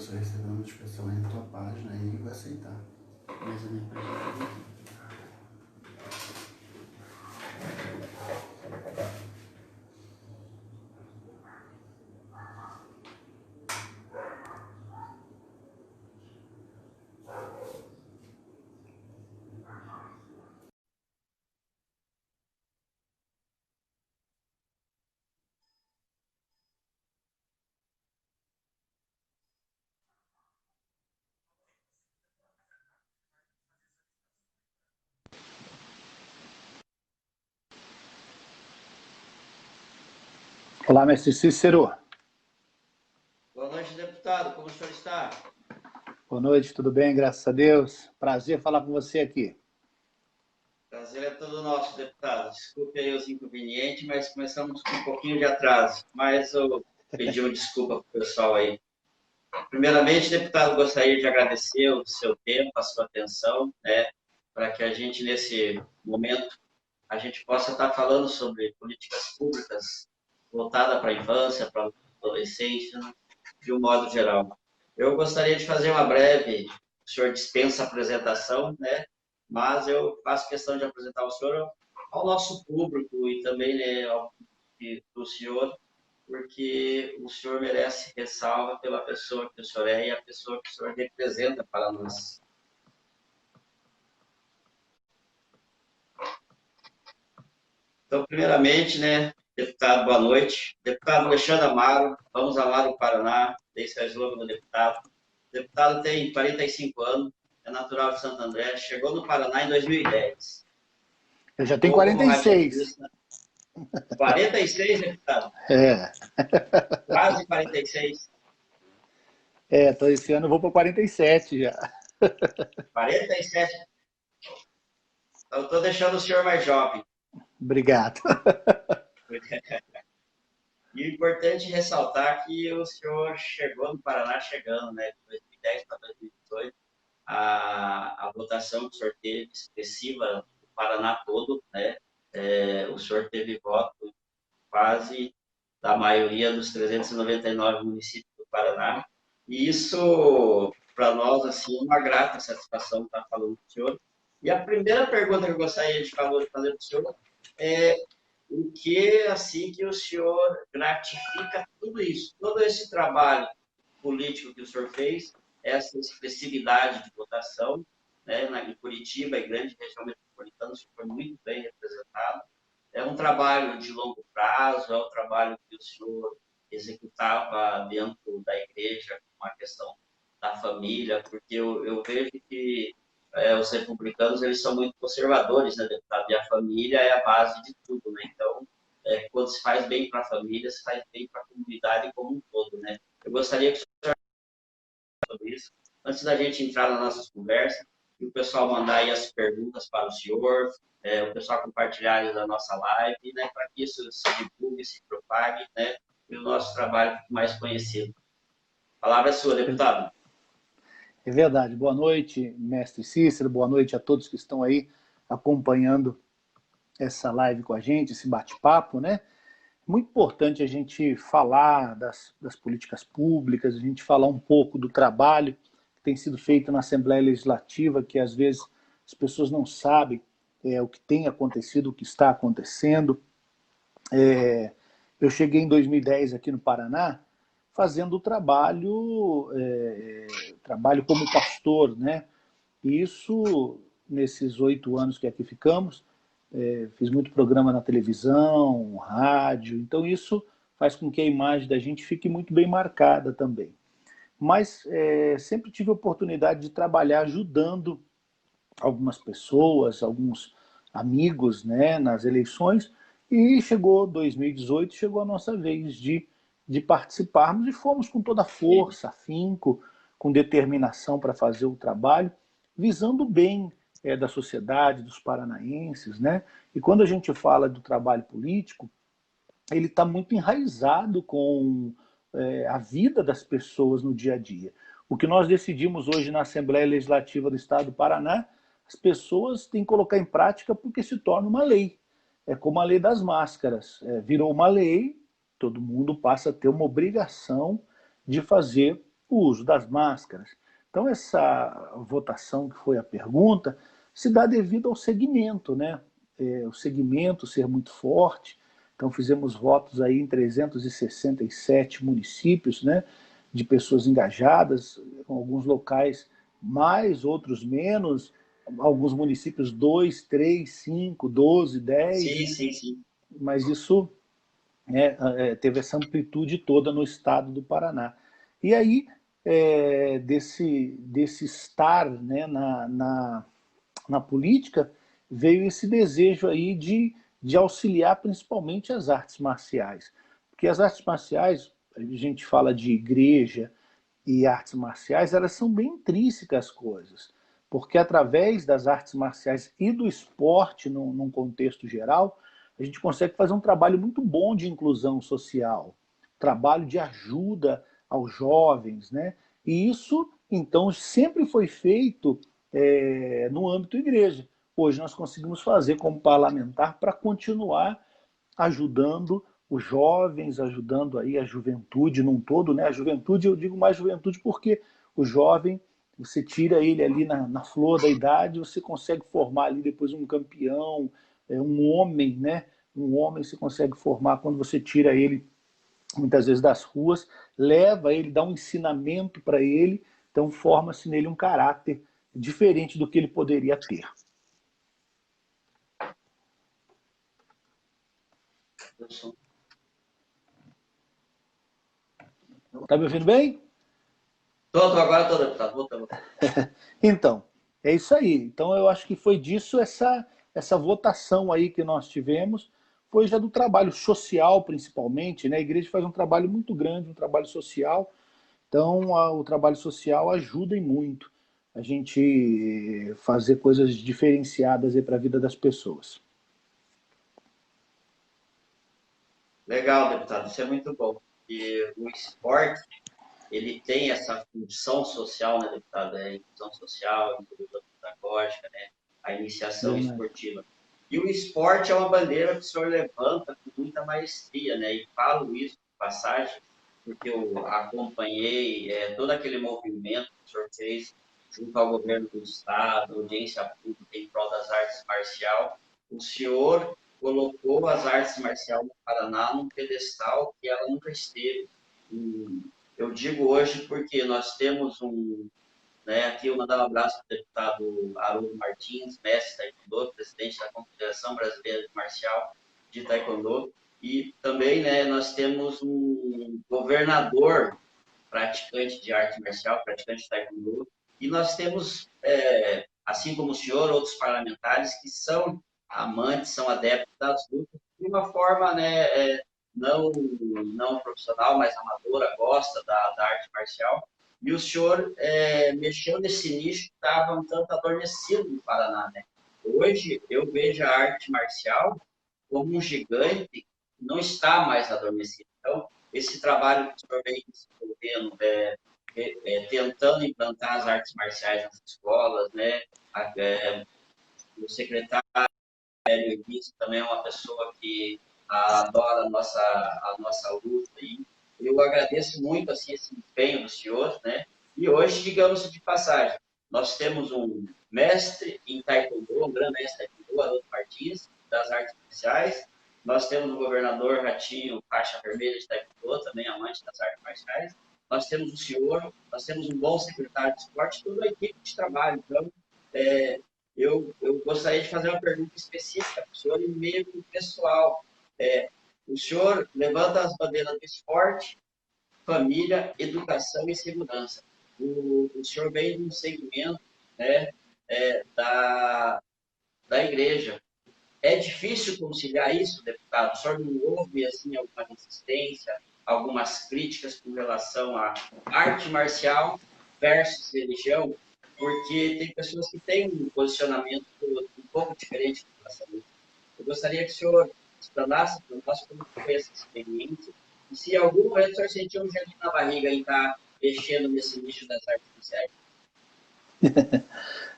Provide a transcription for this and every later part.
você receber uma notificação aí na tua página e vai aceitar. Mas a minha página... Olá, mestre Cícero. Boa noite, deputado. Como o senhor está? Boa noite, tudo bem? Graças a Deus. Prazer falar com você aqui. Prazer é todo nosso, deputado. Desculpe aí os inconvenientes, mas começamos com um pouquinho de atraso. Mas eu pedi uma desculpa para o pessoal aí. Primeiramente, deputado, gostaria de agradecer o seu tempo, a sua atenção, né, para que a gente, nesse momento, a gente possa estar falando sobre políticas públicas voltadas para a infância, para a adolescência, de um modo geral. Eu gostaria de fazer uma breve, o senhor dispensa a apresentação, né? Mas eu faço questão de apresentar o senhor ao nosso público e também, né, ao do senhor, porque o senhor merece ressalva pela pessoa que o senhor é e a pessoa que o senhor representa para nós. Então, primeiramente, né, deputado, boa noite. Deputado Alexandre Amaro, vamos amar o Paraná, esse é o slogan do deputado. O deputado tem 45 anos, é natural de Santo André, chegou no Paraná em 2010. Eu já tenho Atuou como 46. radialista. 46, deputado? É. Quase 46. Esse ano eu vou para 47 já. 47. Então, estou deixando o senhor mais jovem. Obrigado. E o importante é ressaltar que o senhor chegou no Paraná chegando, né, de 2010 para 2018. A votação que o senhor teve expressiva no Paraná todo, né? O senhor teve voto quase da maioria dos 399 municípios do Paraná. E isso, para nós, assim, é uma grata satisfação estar falando com o senhor. E a primeira pergunta que eu gostaria de fazer para o senhor é o que, assim, que o senhor gratifica tudo isso, todo esse trabalho político que o senhor fez, essa expressividade de votação, né, em Curitiba e grande região metropolitana, o senhor foi muito bem representado. É um trabalho de longo prazo, é um trabalho que o senhor executava dentro da igreja, com a questão da família, porque eu vejo que os republicanos eles são muito conservadores, né, deputado? E a família é a base de tudo, né? Então, quando se faz bem para a família, se faz bem para a comunidade como um todo, né? Eu gostaria que o senhor sobre isso, antes da gente entrar nas nossas conversas, e o pessoal mandar aí as perguntas para o senhor, o pessoal compartilhar aí na nossa live, né, para que isso se divulgue, se propague, né, e o nosso trabalho fique mais conhecido. A palavra é sua, deputado. É verdade. Boa noite, mestre Cícero. Boa noite a todos que estão aí acompanhando essa live com a gente, esse bate-papo, né? Muito importante a gente falar das políticas públicas, a gente falar um pouco do trabalho que tem sido feito na Assembleia Legislativa, que às vezes as pessoas não sabem o que tem acontecido, o que está acontecendo. Eu cheguei em 2010 aqui no Paraná fazendo trabalho como pastor, né? E isso, nesses 8 anos que aqui ficamos, fiz muito programa na televisão, rádio, então isso faz com que a imagem da gente fique muito bem marcada também. Mas sempre tive a oportunidade de trabalhar ajudando algumas pessoas, alguns amigos, né, nas eleições, e chegou 2018, chegou a nossa vez de participarmos, e fomos com toda a força, afinco, com determinação para fazer o trabalho, visando o bem da sociedade, dos paranaenses, né? E quando a gente fala do trabalho político, ele está muito enraizado com a vida das pessoas no dia a dia. O que nós decidimos hoje na Assembleia Legislativa do Estado do Paraná, as pessoas têm que colocar em prática porque se torna uma lei. É como a lei das máscaras. Virou uma lei, todo mundo passa a ter uma obrigação de fazer o uso das máscaras. Então, essa votação, que foi a pergunta, se dá devido ao segmento, né? O segmento ser muito forte. Então, fizemos votos aí em 367 municípios, né? De pessoas engajadas, alguns locais mais, outros menos, alguns municípios 2, 3, 5, 12, 10, Sim, né? sim, sim. Mas isso teve essa amplitude toda no estado do Paraná. E aí, desse estar, né, na política, veio esse desejo aí de auxiliar principalmente as artes marciais. Porque as artes marciais, a gente fala de igreja e artes marciais, elas são bem intrínsecas às coisas. Porque através das artes marciais e do esporte, num contexto geral, a gente consegue fazer um trabalho muito bom de inclusão social, trabalho de ajuda aos jovens, né? E isso, então, sempre foi feito no âmbito igreja. Hoje nós conseguimos fazer como parlamentar para continuar ajudando os jovens, ajudando aí a juventude num todo, né? A juventude, eu digo mais juventude porque o jovem, você tira ele ali na flor da idade, você consegue formar ali depois um campeão, um homem, né? Um homem se consegue formar quando você tira ele muitas vezes das ruas, leva ele, dá um ensinamento para ele, então forma-se nele um caráter diferente do que ele poderia ter. Tá me ouvindo bem? Agora estou, deputado. Voltamos. Então, é isso aí. Então, eu acho que foi disso essa votação aí que nós tivemos, foi já do trabalho social, principalmente, né? A igreja faz um trabalho muito grande, um trabalho social. Então, o trabalho social ajuda e muito a gente fazer coisas diferenciadas para a vida das pessoas. Legal, deputado. Isso é muito bom. E o esporte, ele tem essa função social, né, deputado? A inclusão social, a inclusão pedagógica, né? A iniciação Verdade. esportiva. E o esporte é uma bandeira que o senhor levanta com muita maestria, né? E falo isso de passagem, porque eu acompanhei todo aquele movimento que o senhor fez junto ao governo do Estado, audiência pública em prol das artes marciais. O senhor colocou as artes marciais no Paraná num pedestal que ela nunca esteve. E eu digo hoje porque nós temos aqui eu mandar um abraço para o deputado Haroldo Martins, mestre taekwondo, presidente da Confederação Brasileira de Marcial de Taekwondo, e também, né, nós temos um governador praticante de arte marcial, praticante de taekwondo, e nós temos, assim como o senhor, outros parlamentares que são amantes, são adeptos das lutas, de uma forma, né, não profissional, mas amadora, gosta da arte marcial. E o senhor mexeu nesse nicho que estava um tanto adormecido no Paraná, né? Hoje eu vejo a arte marcial como um gigante que não está mais adormecido. Então, esse trabalho que o senhor vem desenvolvendo, tentando implantar as artes marciais nas escolas, né? O secretário Elvis também é uma pessoa que adora a nossa luta. E eu agradeço muito assim, esse empenho do senhor, né? E hoje, digamos de passagem, nós temos um mestre em Taekwondo, um grande mestre em Taekwondo, Haroldo Martins, das artes marciais. Nós temos o governador Ratinho, faixa vermelha de Taekwondo, também amante das artes marciais. Nós temos o senhor, nós temos um bom secretário de esporte, toda a equipe de trabalho. Então, eu gostaria de fazer uma pergunta específica para o senhor e meio pessoal. O senhor levanta as bandeiras do esporte, família, educação e segurança. O senhor vem de um segmento, né, da igreja. É difícil conciliar isso, deputado? O senhor não houve assim, alguma resistência, algumas críticas com relação à arte marcial versus religião? Porque tem pessoas que têm um posicionamento um pouco diferente com relação a isso. Eu gostaria que o senhor explanasse para nós como foi essa experiência e se em algum momento o senhor sentiu um gelinho na barriga em estar mexendo nesse nicho das artes marciais.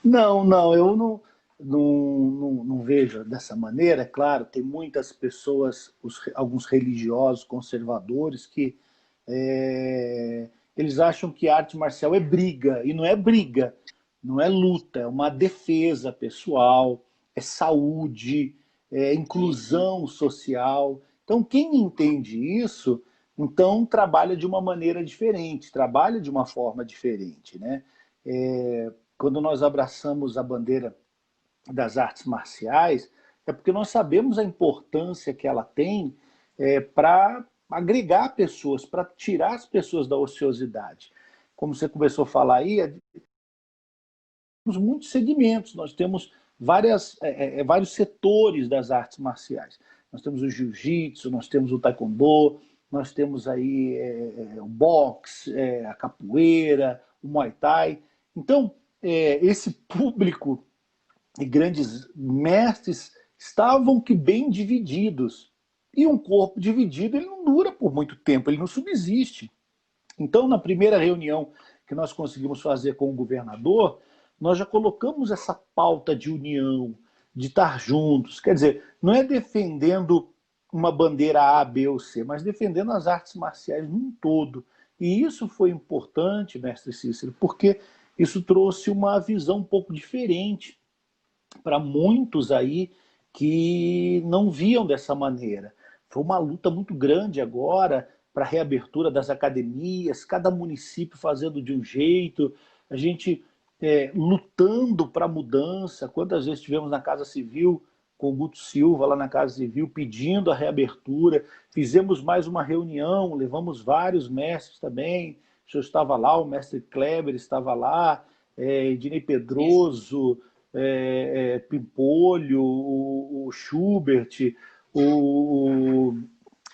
Não, eu não vejo dessa maneira. É claro, tem muitas pessoas, alguns religiosos conservadores, que eles acham que arte marcial é briga, e não é briga, não é luta, é uma defesa pessoal, é saúde, é Sim, sim. inclusão social. Então, quem entende isso, então trabalha de uma maneira diferente, trabalha de uma forma diferente, né? Quando nós abraçamos a bandeira das artes marciais, é porque nós sabemos a importância que ela tem para agregar pessoas, para tirar as pessoas da ociosidade. Como você começou a falar aí, temos muitos segmentos, nós temos vários setores das artes marciais. Nós temos o jiu-jitsu, nós temos o taekwondo, nós temos aí o boxe, a capoeira, o muay thai. Então, esse público e grandes mestres estavam que bem divididos. E um corpo dividido ele não dura por muito tempo, ele não subsiste. Então, na primeira reunião que nós conseguimos fazer com o governador, nós já colocamos essa pauta de união, de estar juntos. Quer dizer, não é defendendo uma bandeira A, B ou C, mas defendendo as artes marciais num todo. E isso foi importante, mestre Cícero, porque isso trouxe uma visão um pouco diferente para muitos aí que não viam dessa maneira. Foi uma luta muito grande agora para a reabertura das academias, cada município fazendo de um jeito, a gente lutando para a mudança. Quantas vezes estivemos na Casa Civil com o Guto Silva, lá na Casa Civil, pedindo a reabertura. Fizemos mais uma reunião, levamos vários mestres também. O senhor estava lá, o mestre Kleber estava lá, Ednei Pedroso, Pimpolho, o Schubert, o,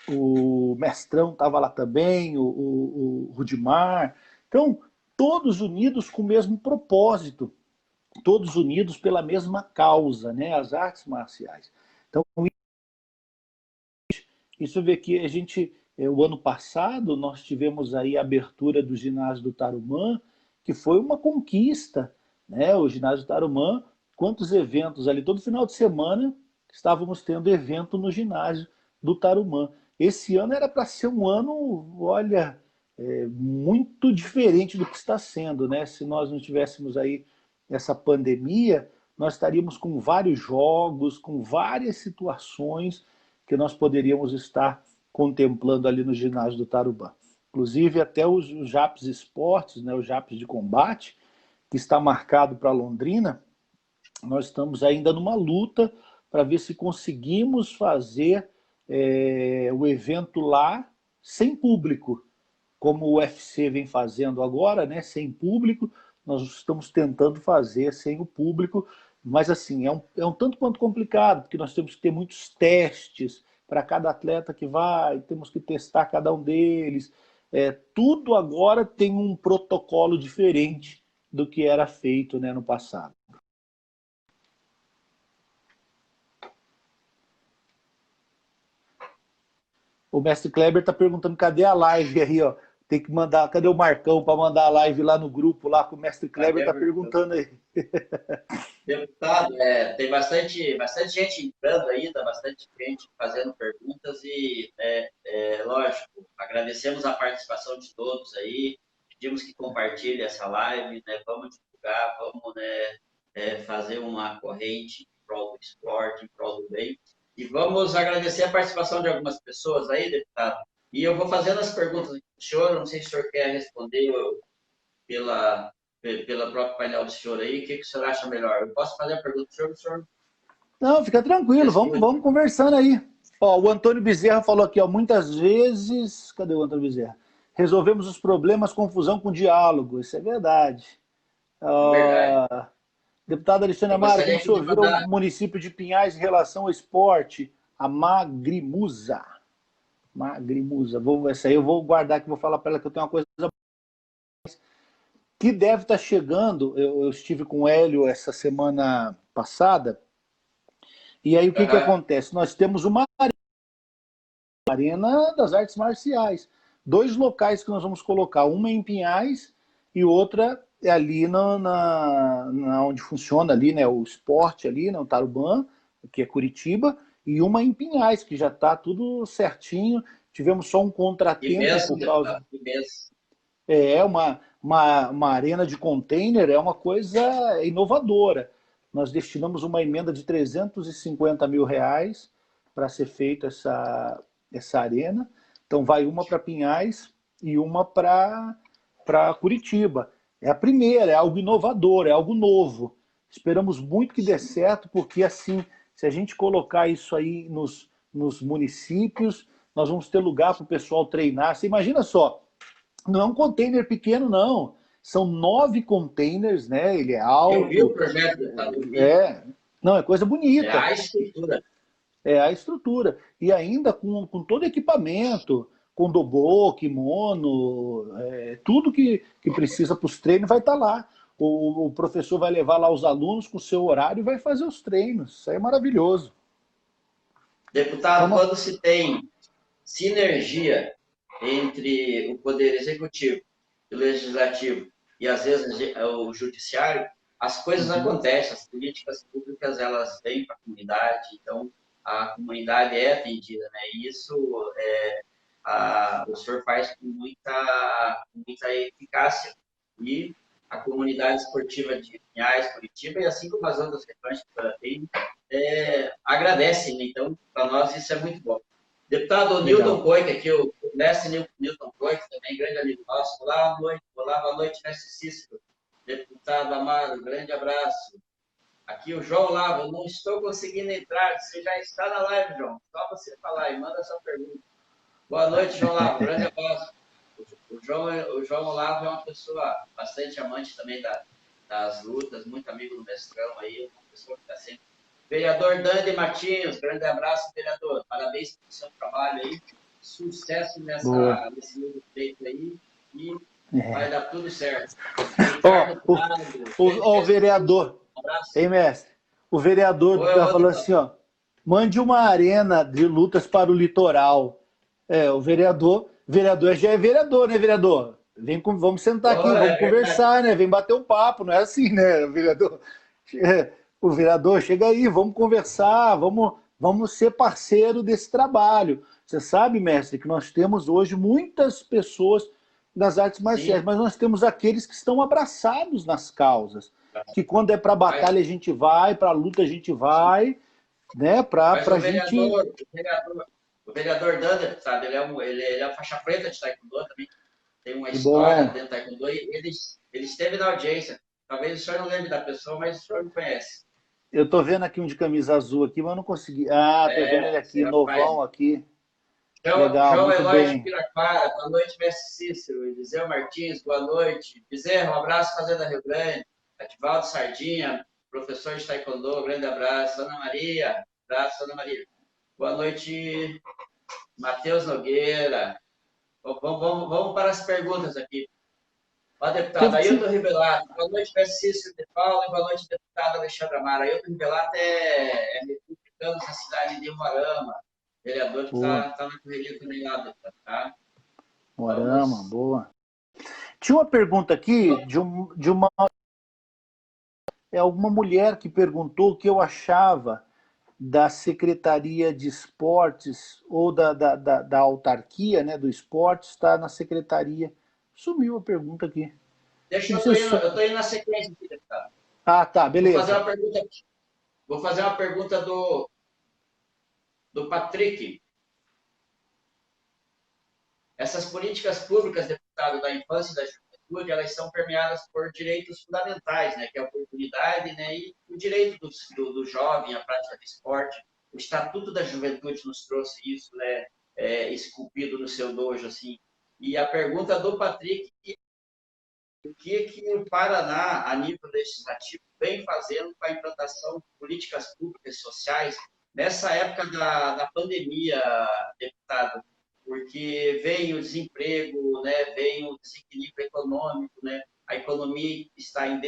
o Mestrão estava lá também, o Rudimar. Então, todos unidos com o mesmo propósito, todos unidos pela mesma causa, né? As artes marciais. Então, isso vê que a gente, o ano passado, nós tivemos aí a abertura do ginásio do Tarumã, que foi uma conquista, né? O ginásio do Tarumã, quantos eventos ali, todo final de semana estávamos tendo evento no ginásio do Tarumã. Esse ano era para ser um ano, olha, muito diferente do que está sendo, né? Se nós não tivéssemos aí essa pandemia, nós estaríamos com vários jogos, com várias situações que nós poderíamos estar contemplando ali no ginásio do Tarubã. Inclusive até os JAPs Esportes, né, os JAPs de combate, que está marcado para Londrina, nós estamos ainda numa luta para ver se conseguimos fazer o evento lá sem público, como o UFC vem fazendo agora, né, sem público. Nós estamos tentando fazer sem o público, mas assim, é um tanto quanto complicado, porque nós temos que ter muitos testes para cada atleta que vai, temos que testar cada um deles. Tudo agora tem um protocolo diferente do que era feito, né, no passado. O mestre Kleber está perguntando cadê a live aí, ó. Tem que mandar, cadê o Marcão para mandar a live lá no grupo, lá com o mestre Kleber está perguntando aí. Deputado, tem bastante gente entrando ainda, bastante gente fazendo perguntas e, lógico, agradecemos a participação de todos aí, pedimos que compartilhe essa live, né, vamos divulgar, vamos, né, fazer uma corrente em prol do esporte, em prol do bem, e vamos agradecer a participação de algumas pessoas aí, deputado, e eu vou fazendo as perguntas do senhor, não sei se o senhor quer responder pela própria painel do senhor aí, o que o senhor acha melhor? Eu posso fazer a pergunta do senhor? Não, fica tranquilo, vamos conversando aí. Ó, o Antônio Bezerra falou aqui, ó, muitas vezes... Cadê o Antônio Bezerra? Resolvemos os problemas com fusão com diálogo, isso é verdade. Verdade. Deputado Alexandre Amaro, como o senhor vê o município de Pinhais em relação ao esporte? A Magrimusa. Magrimusa. Essa aí eu vou guardar que vou falar para ela que eu tenho uma coisa que deve estar chegando. Eu estive com o Hélio essa semana passada, e aí o que acontece? Nós temos uma arena das artes marciais. 2 locais que nós vamos colocar, uma em Pinhais e outra é ali onde funciona ali, né, o esporte ali, no Tarubã, que é Curitiba, e uma em Pinhais, que já está tudo certinho. Tivemos só um contratempo por causa... uma arena de container é uma coisa inovadora. Nós destinamos uma emenda de R$ 350 mil para ser feita essa arena. Então vai uma para Pinhais e uma para Curitiba. É a primeira, é algo inovador, é algo novo. Esperamos muito que dê certo, porque assim, se a gente colocar isso aí nos municípios, nós vamos ter lugar para o pessoal treinar. Você imagina só, não é um container pequeno, não. São 9 containers, né? Ele é Eu vi o alto. projeto do Estado do Rio. Não, é coisa É bonita. a estrutura. É a estrutura. E ainda com todo equipamento, com dobô, kimono, tudo que precisa para os treinos vai estar lá. O professor vai levar lá os alunos com o seu horário e vai fazer os treinos. Isso aí é maravilhoso. Deputado, quando se tem sinergia entre o Poder Executivo, o Legislativo e, às vezes, o Judiciário, as coisas acontecem, as políticas públicas elas vêm para a comunidade, então a comunidade é atendida, né? E isso o senhor faz com muita eficácia. E a comunidade esportiva de Pinhais, Curitiba, e assim como as outras regiões que agradecem, né? Então, para nós isso é muito bom. Deputado Newton Coit, aqui, o mestre Newton Coit, também grande amigo nosso. Olá, boa noite, mestre Cícero. Deputado Amaro, grande abraço. Aqui o João Lava, eu não estou conseguindo entrar, você já está na live, João. Só você falar e manda sua pergunta. Boa noite, João Lava, grande abraço. O João Lava é uma pessoa bastante amante também das lutas, muito amigo do mestrão aí, uma pessoa que está sempre. Vereador Dande Martins, grande abraço, vereador. Parabéns pelo seu trabalho aí. Sucesso nesse novo feito aí. E vai dar tudo certo. O vereador. Um abraço. Hein, mestre? O vereador está falando assim, ó. Mande uma arena de lutas para o litoral. O vereador já é vereador, né, vereador? Vamos sentar aqui, vamos conversar, né? Vem bater um papo, não é assim, né, vereador? O vereador, chega aí, vamos conversar, vamos ser parceiro desse trabalho. Você sabe, mestre, que nós temos hoje muitas pessoas das artes marciais, mas nós temos aqueles que estão abraçados nas causas. Que quando é para batalha a gente vai, para luta a gente vai, né? O vereador Dander, sabe, ele é faixa preta de Taekwondo também, tem uma história dentro do Taekwondo, e ele esteve na audiência. Talvez o senhor não lembre da pessoa, mas o senhor me conhece. Eu tô vendo aqui um de camisa azul aqui, mas não consegui. Tô vendo ele aqui, novão aqui. Legal, João muito Eloy bem. de Piraquara, boa noite, mestre Cícero. Eliseu Martins, boa noite. Bezerra, um abraço, Fazenda Rio Grande. Ativaldo Sardinha, professor de Taekwondo, grande abraço. Ana Maria, abraço, Ana Maria. Boa noite, Matheus Nogueira. Vamos para as perguntas aqui. Ó, deputado Ailton Ribelato, boa noite, mestre Cícero de Paula, e boa noite, deputado Alexandre Amaro. Ailton Ribelato é republicano da cidade de Umuarama, vereador que está na correria também lá, deputado, tá? Umuarama, boa. Tinha uma pergunta aqui de uma alguma mulher que perguntou o que eu achava da Secretaria de Esportes ou da autarquia, né, do esporte, está na secretaria. Sumiu a pergunta aqui. Eu estou indo na sequência aqui, deputado. Tá, beleza. Vou fazer uma pergunta do Patrick. Essas políticas públicas, deputado, da infância e da juventude, elas são permeadas por direitos fundamentais, né, que é a oportunidade, né, e o direito do jovem à prática de esporte. O Estatuto da Juventude nos trouxe isso, né, esculpido no seu dojo, assim. E a pergunta do Patrick, o que o Paraná, a nível legislativo, vem fazendo para a implantação de políticas públicas sociais nessa época da pandemia, deputado? Porque vem o desemprego, né, vem o desequilíbrio econômico, né, a economia está em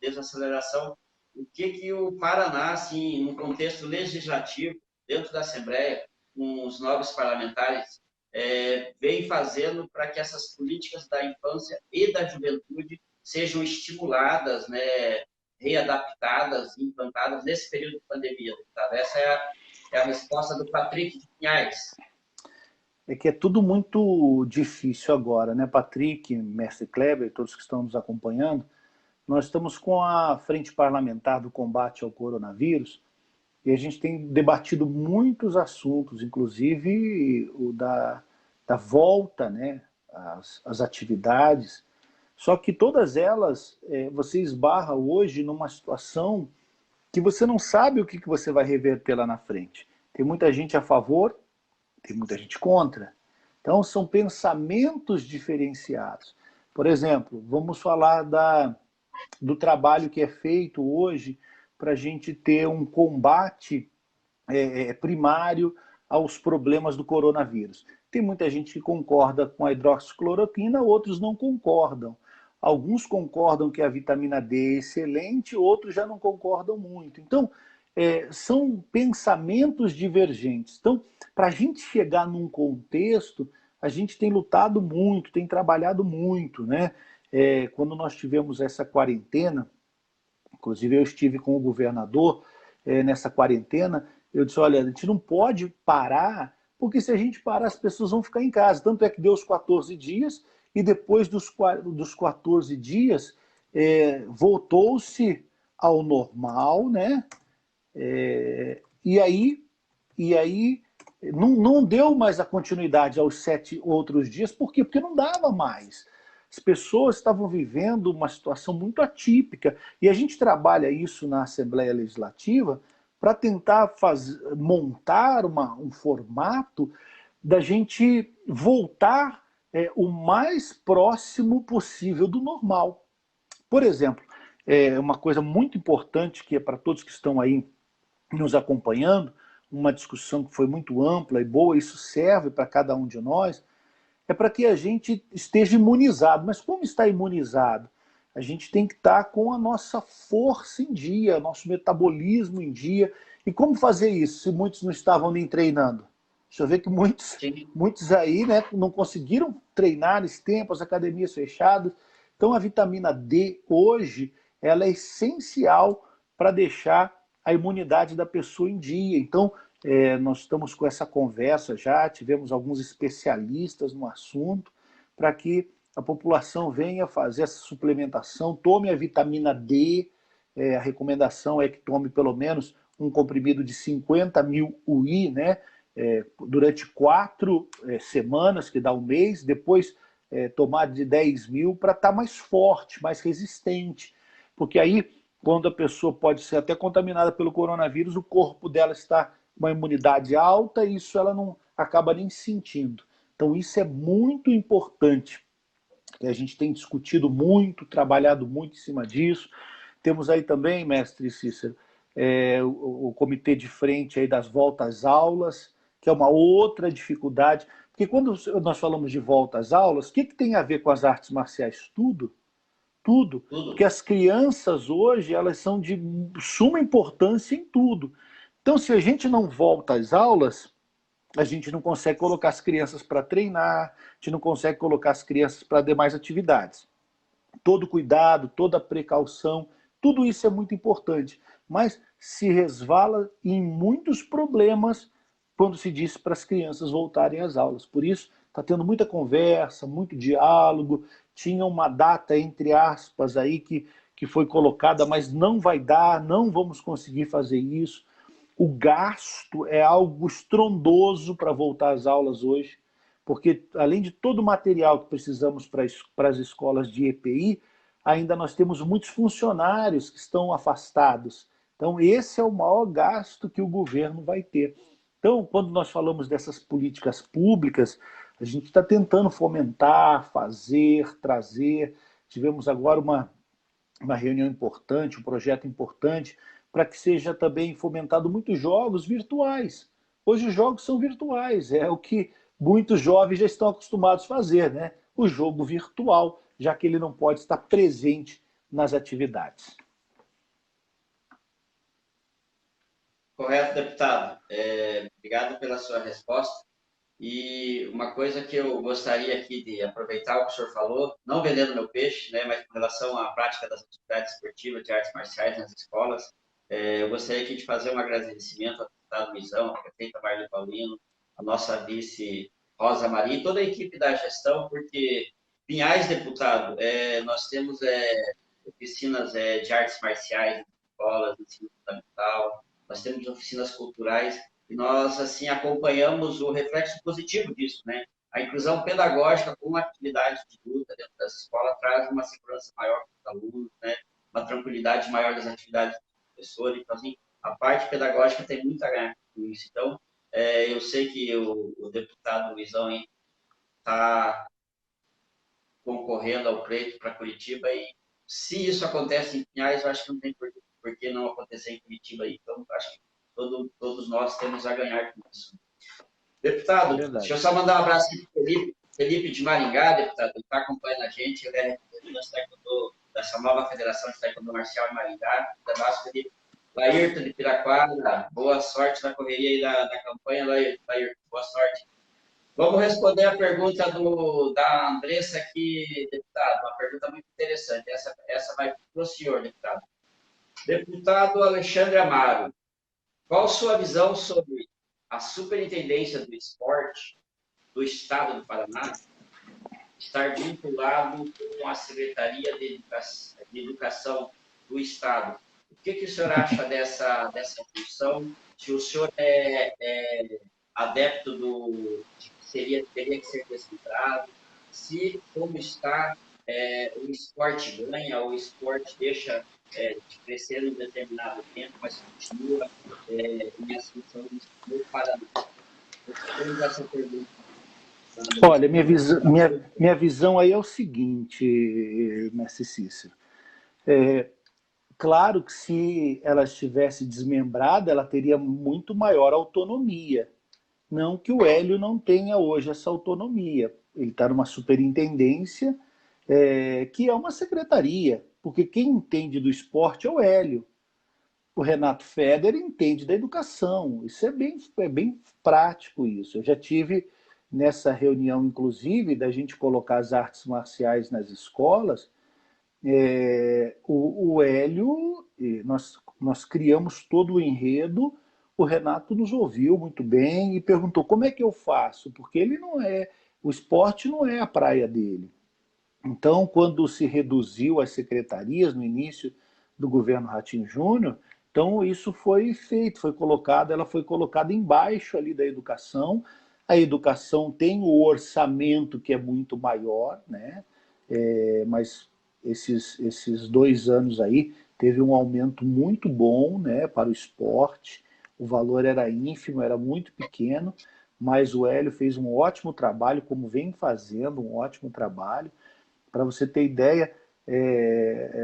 desaceleração. O que o Paraná, assim, no contexto legislativo, dentro da Assembleia, com os novos parlamentares, vem fazendo para que essas políticas da infância e da juventude sejam estimuladas, né, readaptadas, implantadas nesse período de pandemia, deputado? Essa é a resposta do Patrick de Pinhais. é que é tudo muito difícil agora, né, Patrick, mestre Kleber e todos que estão nos acompanhando. Nós estamos com a Frente Parlamentar do Combate ao Coronavírus e a gente tem debatido muitos assuntos, inclusive da volta, né, às atividades. Só que todas elas, você esbarra hoje numa situação que você não sabe o que você vai reverter lá na frente. Tem muita gente a favor, tem muita gente contra. Então, são pensamentos diferenciados. Por exemplo, vamos falar do trabalho que é feito hoje para a gente ter um combate primário aos problemas do coronavírus. Tem muita gente que concorda com a hidroxicloroquina, outros não concordam. Alguns concordam que a vitamina D é excelente, outros já não concordam muito. Então, são pensamentos divergentes. Então, para a gente chegar num contexto, a gente tem lutado muito, tem trabalhado muito, né? Quando nós tivemos essa quarentena, inclusive eu estive com o governador nessa quarentena, eu disse, olha, a gente não pode parar, porque se a gente parar, as pessoas vão ficar em casa. Tanto é que deu os 14 dias, e depois dos 14 dias, voltou-se ao normal, né? E aí não deu mais a continuidade aos 7 outros dias. Por quê? Porque não dava mais. As pessoas estavam vivendo uma situação muito atípica. E a gente trabalha isso na Assembleia Legislativa para tentar montar um formato da gente voltar o mais próximo possível do normal. Por exemplo, uma coisa muito importante que é para todos que estão aí nos acompanhando, uma discussão que foi muito ampla e boa, isso serve para cada um de nós, é para que a gente esteja imunizado. Mas como está imunizado? A gente tem que estar com a nossa força em dia, nosso metabolismo em dia. E como fazer isso, se muitos não estavam nem treinando? Deixa eu ver que muitos aí, né, não conseguiram treinar nesse tempo, as academias fechadas. Então a vitamina D hoje, ela é essencial para deixar a imunidade da pessoa em dia. Então, nós estamos com essa conversa já, tivemos alguns especialistas no assunto, para que a população venha fazer essa suplementação, tome a vitamina D, a recomendação é que tome pelo menos um comprimido de 50 mil UI, né, durante 4 semanas, que dá um mês, depois tomar de 10 mil para estar mais forte, mais resistente, porque aí quando a pessoa pode ser até contaminada pelo coronavírus, o corpo dela está com uma imunidade alta e isso ela não acaba nem sentindo. Então isso é muito importante. A gente tem discutido muito, trabalhado muito em cima disso. Temos aí também, mestre Cícero, o comitê de frente aí das voltas às aulas, que é uma outra dificuldade. Porque quando nós falamos de volta às aulas, o que tem a ver com as artes marciais? Tudo. Tudo. Porque as crianças hoje, elas são de suma importância em tudo. Então, se a gente não volta às aulas, a gente não consegue colocar as crianças para treinar, a gente não consegue colocar as crianças para demais atividades. Todo cuidado, toda precaução, tudo isso é muito importante. Mas se resvala em muitos problemas quando se diz para as crianças voltarem às aulas. Por isso, está tendo muita conversa, muito diálogo. Tinha uma data, entre aspas, aí que foi colocada, mas não vai dar, não vamos conseguir fazer isso. O gasto é algo estrondoso para voltar às aulas hoje, porque além de todo o material que precisamos para as escolas de EPI, ainda nós temos muitos funcionários que estão afastados. Então esse é o maior gasto que o governo vai ter. Então, quando nós falamos dessas políticas públicas, a gente está tentando fomentar, fazer, trazer. Tivemos agora uma reunião importante, um projeto importante, para que seja também fomentado muitos jogos virtuais. Hoje os jogos são virtuais, é o que muitos jovens já estão acostumados a fazer, né? O jogo virtual, já que ele não pode estar presente nas atividades. Correto, deputado. Obrigado pela sua resposta. E uma coisa que eu gostaria aqui de aproveitar o que o senhor falou, não vendendo meu peixe, né, mas com relação à prática das atividades esportivas de artes marciais nas escolas, eu gostaria aqui de fazer um agradecimento ao deputado Luizão, à prefeita Marli Paulino, a nossa vice Rosa Maria e toda a equipe da gestão, porque Pinhais, deputado, nós temos oficinas de artes marciais nas escolas, ensino fundamental, nós temos oficinas culturais, e nós, assim, acompanhamos o reflexo positivo disso, né? A inclusão pedagógica com atividade de luta dentro da escola traz uma segurança maior para os alunos, né? Uma tranquilidade maior das atividades do professor. Então, assim, a parte pedagógica tem muito a ganhar com isso. Então, eu sei que o deputado Luizão está concorrendo ao pleito para Curitiba e se isso acontece em Pinhais, eu acho que não tem por que não acontecer em Curitiba. Então, acho que todos nós temos a ganhar com isso. Deputado, deixa eu só mandar um abraço aqui para o Felipe de Maringá, deputado, ele está acompanhando a gente, ele é representante dessa nova Federação de Taekwondo Marcial em Maringá. Um abraço, Felipe. Laírton de Piraquara, boa sorte na correria aí da campanha, Laírton, boa sorte. Vamos responder a pergunta da Andressa aqui, deputado, uma pergunta muito interessante. Essa vai para o senhor, deputado. Deputado Alexandre Amaro, qual sua visão sobre a Superintendência do Esporte do Estado do Paraná estar vinculado com a Secretaria de Educação do Estado? O que o senhor acha dessa função? Se o senhor é adepto teria que ser descentrado, se como está, o esporte ganha, o esporte deixa de crescer em determinado tempo, mas continua em assunção no Paraná. Temos essa pergunta. Olha, minha visão aí é o seguinte, mestre Cícero. Claro que se ela estivesse desmembrada, ela teria muito maior autonomia. Não que o Hélio não tenha hoje essa autonomia. Ele está numa superintendência que é uma secretaria, porque quem entende do esporte é o Hélio. O Renato Feder entende da educação. Isso é bem prático isso. Eu já tive nessa reunião, inclusive, da gente colocar as artes marciais nas escolas, o Hélio, nós criamos todo o enredo, o Renato nos ouviu muito bem e perguntou como é que eu faço, porque ele o esporte não é a praia dele. Então, quando se reduziu as secretarias no início do governo Ratinho Júnior, então isso foi feito, ela foi colocada embaixo ali da educação. A educação tem o orçamento que é muito maior, né? Mas esses 2 anos aí teve um aumento muito bom, né, para o esporte. O valor era ínfimo, era muito pequeno, mas o Hélio fez um ótimo trabalho, como vem fazendo um ótimo trabalho. Para você ter ideia,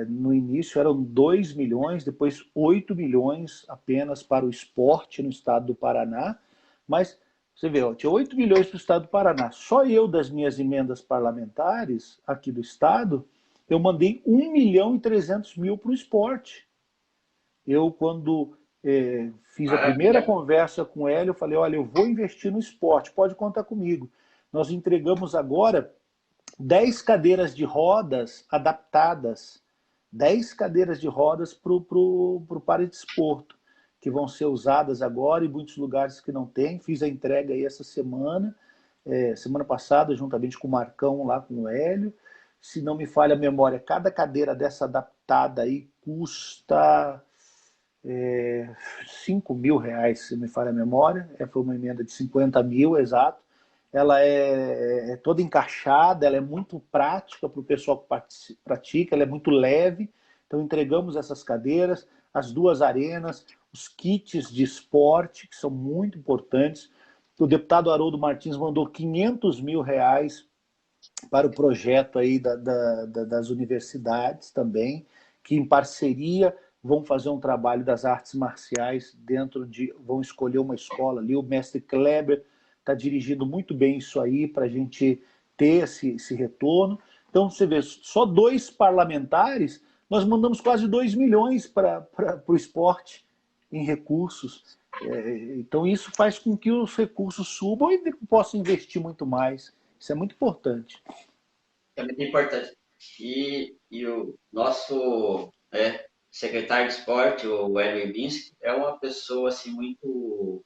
no início eram 2 milhões, depois 8 milhões apenas para o esporte no estado do Paraná, mas você vê, tinha 8 milhões para o estado do Paraná. Só eu, das minhas emendas parlamentares aqui do estado, eu mandei 1.300.000 para o esporte. Eu, quando fiz a primeira conversa com o Hélio, eu falei, olha, eu vou investir no esporte, pode contar comigo. Nós entregamos agora 10 cadeiras de rodas adaptadas, 10 cadeiras de rodas para o paradesporto, que vão ser usadas agora em muitos lugares que não tem. Fiz a entrega aí essa semana passada, juntamente com o Marcão, lá com o Hélio. Se não me falha a memória, cada cadeira dessa adaptada aí custa R$5.000, se me falha a memória. Foi uma emenda de 50 mil, exato. Ela é toda encaixada, ela é muito prática para o pessoal que pratica, ela é muito leve. Então entregamos essas cadeiras, as 2 arenas, os kits de esporte, que são muito importantes. O deputado Haroldo Martins mandou R$500 mil para o projeto aí das universidades também, que em parceria vão fazer um trabalho das artes marciais vão escolher uma escola ali, o mestre Kleber está dirigindo muito bem isso aí para a gente ter esse retorno. Então, você vê, só 2 parlamentares, nós mandamos quase 2 milhões para o esporte em recursos. Então, isso faz com que os recursos subam e possam investir muito mais. Isso é muito importante. É muito importante. E o nosso secretário de esporte, o Hélio Ibinski, é uma pessoa assim, muito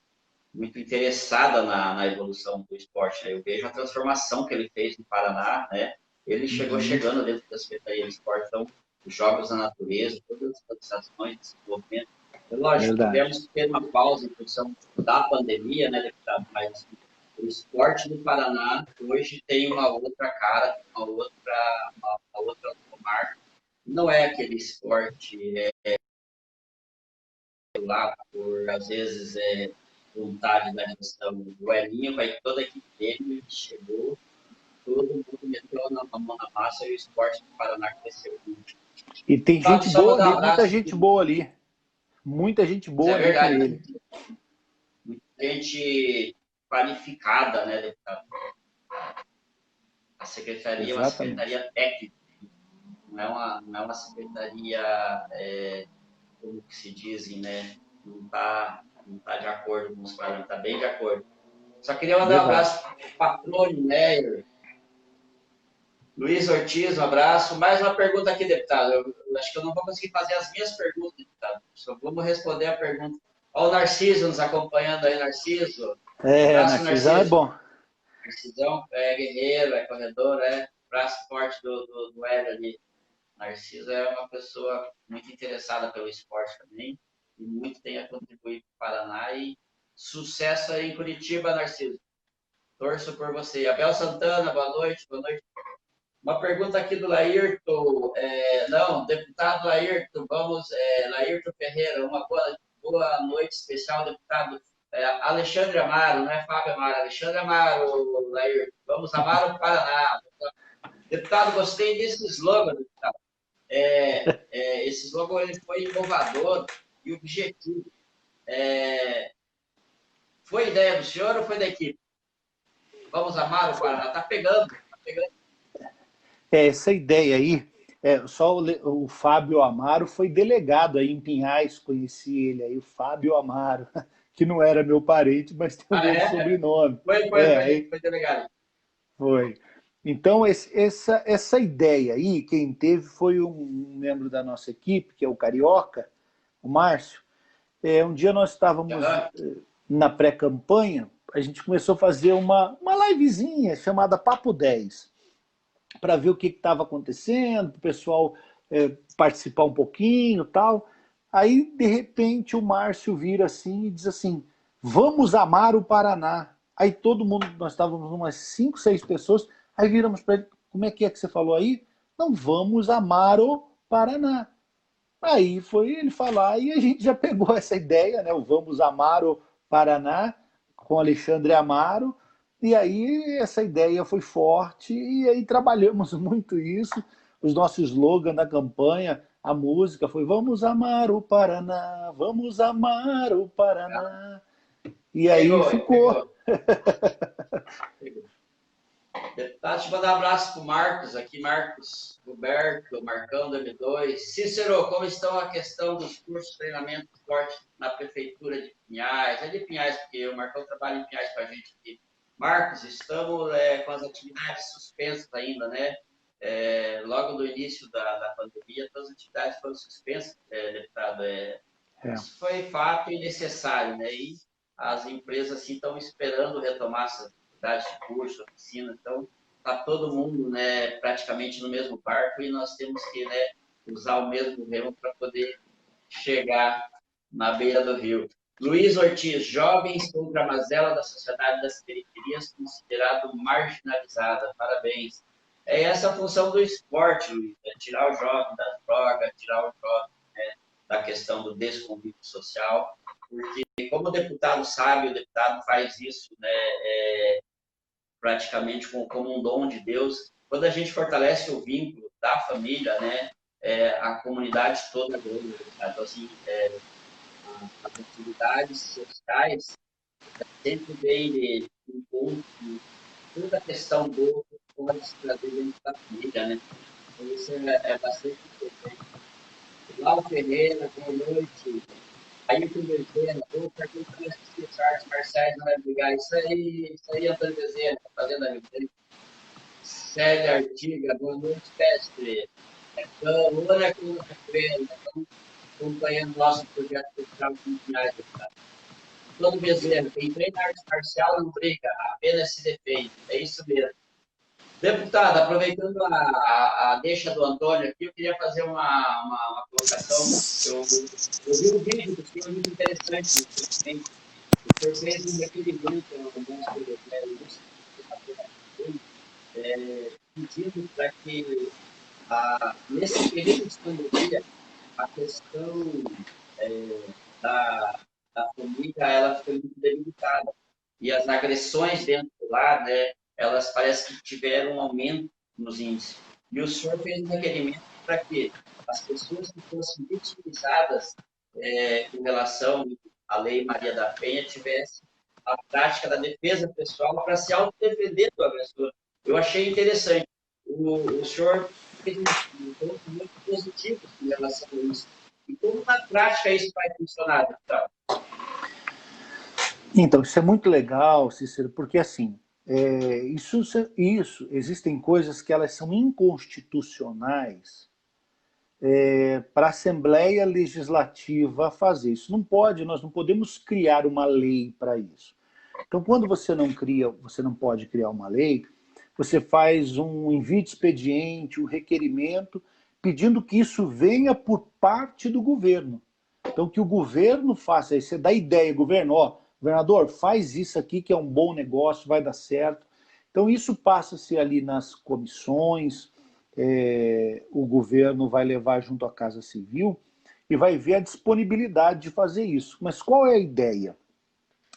muito interessada na evolução do esporte, né? Eu vejo a transformação que ele fez no Paraná, né? Ele chegando dentro da Secretaria de Esporte, então, os Jogos na Natureza, todas as organizações, desenvolvimento. É lógico, Verdade. tivemos que ter uma pausa em função da pandemia, né, deputado? Mas assim, o esporte do Paraná hoje tem uma outra cara, uma outra marca. Não é aquele esporte lá por, às vezes, vontade da gestão. O Elinho vai toda a equipe dele, chegou, todo mundo meteu a mão na massa e o esporte do Paraná cresceu muito. E tem Fábio, gente só boa mandar um ali, muita abraço. gente boa ali. Muita gente Isso boa é ali com verdade. ele. Muita gente qualificada, né, deputado? A secretaria é uma Exatamente. secretaria técnica, não é uma secretaria, como que se dizem, né? Não tá de acordo com os padrões, está bem de acordo. Só queria mandar um Verdade. abraço para o Patrônio Neyer, Luiz Ortiz, um abraço. Mais uma pergunta aqui, deputado. Eu acho que eu não vou conseguir fazer as minhas perguntas, deputado. Só vamos responder a pergunta. Olha o Narciso nos acompanhando aí, Narciso. Abraço, Narcisão é Narciso. bom. Narcisão é guerreiro, é corredor, braço forte do Hélio ali. Narciso é uma pessoa muito interessada pelo esporte também e muito tem a contribuir para o Paraná e sucesso aí em Curitiba, Narciso. Torço por você. Abel Santana, boa noite, boa noite. Uma pergunta aqui do Laírto. Não, deputado Laírto, Laírto Ferreira, uma boa noite especial, deputado Alexandre Amaro, não é Fábio Amaro, Alexandre Amaro, Laírto. Vamos amar o Paraná. Deputado, gostei desse slogan, deputado. Esse slogan ele foi inovador e objetivo. Foi ideia do senhor ou foi da equipe? Vamos amar o Paraná. Tá pegando, tá pegando. Essa ideia aí, só o Fábio Amaro foi delegado aí em Pinhais, conheci ele aí, o Fábio Amaro, que não era meu parente, mas tem o Ah, mesmo é? sobrenome. Aí Foi delegado. foi. Então, essa ideia aí, quem teve foi um membro da nossa equipe, que é o Carioca, o Márcio. Um dia nós estávamos Uhum. na pré-campanha, a gente começou a fazer uma livezinha chamada Papo 10, para ver o que estava acontecendo, para o pessoal participar um pouquinho tal. Aí, de repente, o Márcio vira assim e diz assim, vamos amar o Paraná. Aí todo mundo, nós estávamos umas 5, 6 pessoas, aí viramos para ele, como é que você falou aí? Não, vamos amar o Paraná. Aí foi ele falar e a gente já pegou essa ideia, né? O Vamos Amar o Paraná, com Alexandre Amaro, e aí essa ideia foi forte e aí trabalhamos muito isso. Os nossos slogans da campanha, a música foi Vamos Amar o Paraná, vamos amar o Paraná. E aí Pegou, ficou. pegou. Deputado, deixa eu mandar um abraço para o Marcos aqui, Marcos Roberto, Marcão do M2. Cícero, como estão a questão dos cursos de treinamento de esporte na Prefeitura de Pinhais? É de Pinhais, porque o Marcão trabalha em Pinhais com a gente aqui. Marcos, estamos com as atividades suspensas ainda, né? Logo no início da pandemia, todas as atividades foram suspensas, deputado. Isso foi fato e necessário, né? E as empresas assim, estão esperando retomar essa atividade de curso, oficina, então está todo mundo, né, praticamente no mesmo barco e nós temos que, né, usar o mesmo remo para poder chegar na beira do rio. Luiz Ortiz, jovens contra a mazela da sociedade das periferias, considerado marginalizada. Parabéns. É essa a função do esporte, Luiz, é tirar o jovem das drogas, tirar o jovem, né, da questão do desconvívio social, porque, como o deputado sabe, o deputado faz isso, né, praticamente como um dom de Deus. Quando a gente fortalece o vínculo da família, né, a comunidade toda ganha. Então, assim, as atividades sociais sempre vem de encontro, toda a questão do pode se trazer dentro da família, né? Então, isso é bastante importante. Lau Ferreira, boa noite. Ayrton Bezerra, ou para quem conhece os artes marciais, não vai brigar. Isso aí, Antônio Bezerra, fazendo a gente. Célia Artiga, boa noite, mestre. Então, olha aqui na capoeira, estamos acompanhando o nosso projeto cultural com finais, deputado. todo bezerro. Quem treina arte marcial não briga, apenas se defende. É isso mesmo. Deputado, aproveitando a deixa do Antônio aqui, eu queria fazer uma colocação. Eu vi um vídeo do senhor muito interessante. O senhor fez um requerimento ao nosso pedindo para que, nesse período de pandemia, a questão da, da família ela foi muito debilitada. E as agressões dentro do lar, né, elas parecem que tiveram um aumento nos índices. E o senhor fez um requerimento para que as pessoas que fossem vitimizadas com relação à Lei Maria da Penha tivessem a prática da defesa pessoal para se autodefender do agressor. Eu achei interessante. O senhor fez um ponto muito positivo em relação a isso. E como na prática isso vai funcionar, deputado? Então, isso é muito legal, Cícero, porque assim, existem coisas que elas são inconstitucionais para a Assembleia Legislativa fazer. Isso não pode, nós não podemos criar uma lei para isso. Então, quando você não pode criar uma lei, você faz um envio de expediente, um requerimento, pedindo que isso venha por parte do governo. Então, que o governo faça isso. Você dá ideia, governo, ó, governador, faz isso aqui que é um bom negócio, vai dar certo. Então, isso passa-se ali nas comissões, o governo vai levar junto à Casa Civil e vai ver a disponibilidade de fazer isso. Mas qual é a ideia?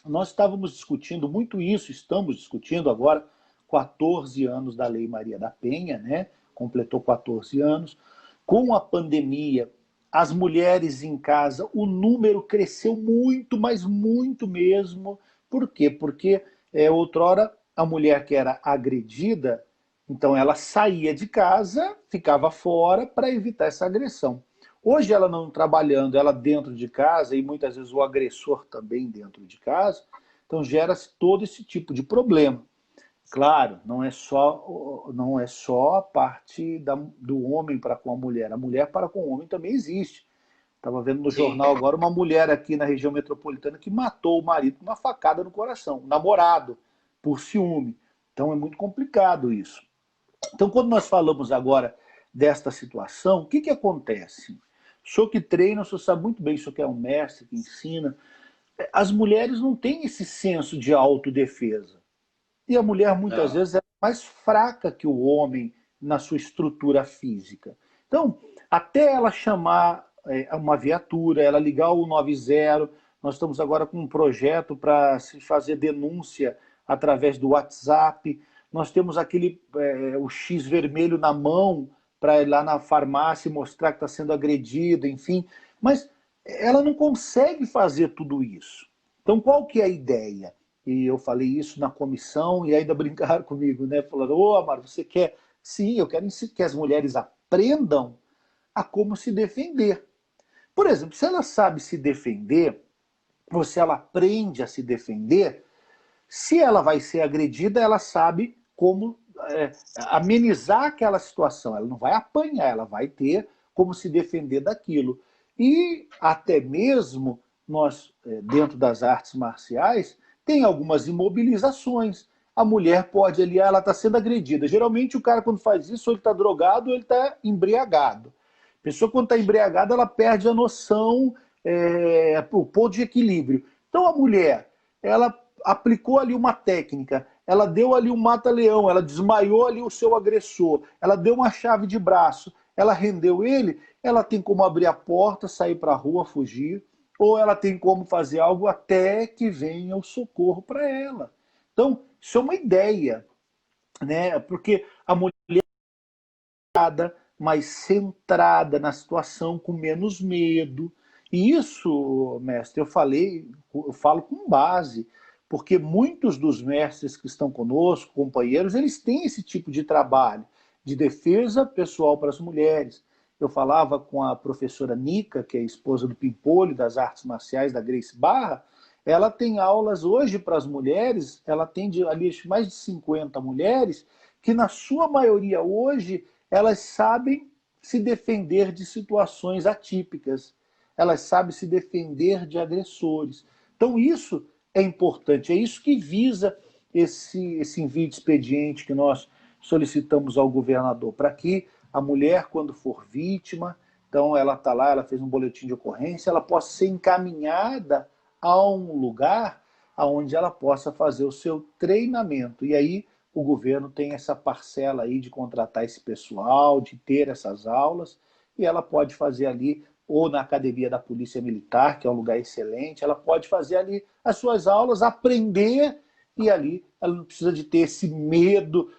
Nós estávamos discutindo muito isso, estamos discutindo agora 14 anos da Lei Maria da Penha, né? Completou 14 anos. Com a pandemia, as mulheres em casa, o número cresceu muito, mas muito mesmo. Por quê? Porque outrora a mulher que era agredida, então ela saía de casa, ficava fora para evitar essa agressão. Hoje ela não trabalhando, ela dentro de casa, e muitas vezes o agressor também dentro de casa, então gera-se todo esse tipo de problema. Claro, não é só a parte do homem para com a mulher para com o homem também existe. Estava vendo no jornal agora uma mulher aqui na região metropolitana que matou o marido com uma facada no coração, o namorado, por ciúme. Então é muito complicado isso. Então quando nós falamos agora desta situação, o que acontece? O senhor que treina, o senhor sabe muito bem, o senhor que é um mestre, que ensina. As mulheres não têm esse senso de autodefesa. E a mulher, muitas vezes, é mais fraca que o homem na sua estrutura física. Então, até ela chamar uma viatura, ela ligar o 90, nós estamos agora com um projeto para se fazer denúncia através do WhatsApp, nós temos o X vermelho na mão para ir lá na farmácia e mostrar que está sendo agredida, enfim. Mas ela não consegue fazer tudo isso. Então, qual que é a ideia? E eu falei isso na comissão e ainda brincaram comigo, né? Falando, ô Amaro, você quer? Sim, eu quero que as mulheres aprendam a como se defender. Por exemplo, se ela sabe se defender, ou se ela aprende a se defender, se ela vai ser agredida, ela sabe como amenizar aquela situação. Ela não vai apanhar, ela vai ter como se defender daquilo. E até mesmo nós, dentro das artes marciais, tem algumas imobilizações. A mulher pode ali, ela está sendo agredida. Geralmente o cara quando faz isso, ou ele está drogado ou ele está embriagado. A pessoa quando está embriagada, ela perde a noção, o ponto de equilíbrio. Então a mulher, ela aplicou ali uma técnica, ela deu ali um mata-leão, ela desmaiou ali o seu agressor, ela deu uma chave de braço, ela rendeu ele, ela tem como abrir a porta, sair para a rua, fugir, ou ela tem como fazer algo até que venha o socorro para ela. Então, isso é uma ideia, né? Porque a mulher é mais centrada na situação, com menos medo. E isso, mestre, eu falo com base, porque muitos dos mestres que estão conosco, companheiros, eles têm esse tipo de trabalho, de defesa pessoal para as mulheres. Eu falava com a professora Nica, que é a esposa do Pimpolho, das artes marciais da Grace Barra, ela tem aulas hoje para as mulheres, ela atende ali mais de 50 mulheres, que na sua maioria hoje, elas sabem se defender de situações atípicas, elas sabem se defender de agressores. Então isso é importante. É isso que visa esse envio de expediente que nós solicitamos ao governador, para que a mulher, quando for vítima, então ela está lá, ela fez um boletim de ocorrência, ela possa ser encaminhada a um lugar onde ela possa fazer o seu treinamento. E aí o governo tem essa parcela aí de contratar esse pessoal, de ter essas aulas, e ela pode fazer ali, ou na academia da Polícia Militar, que é um lugar excelente, ela pode fazer ali as suas aulas, aprender, e ali ela não precisa de ter esse medo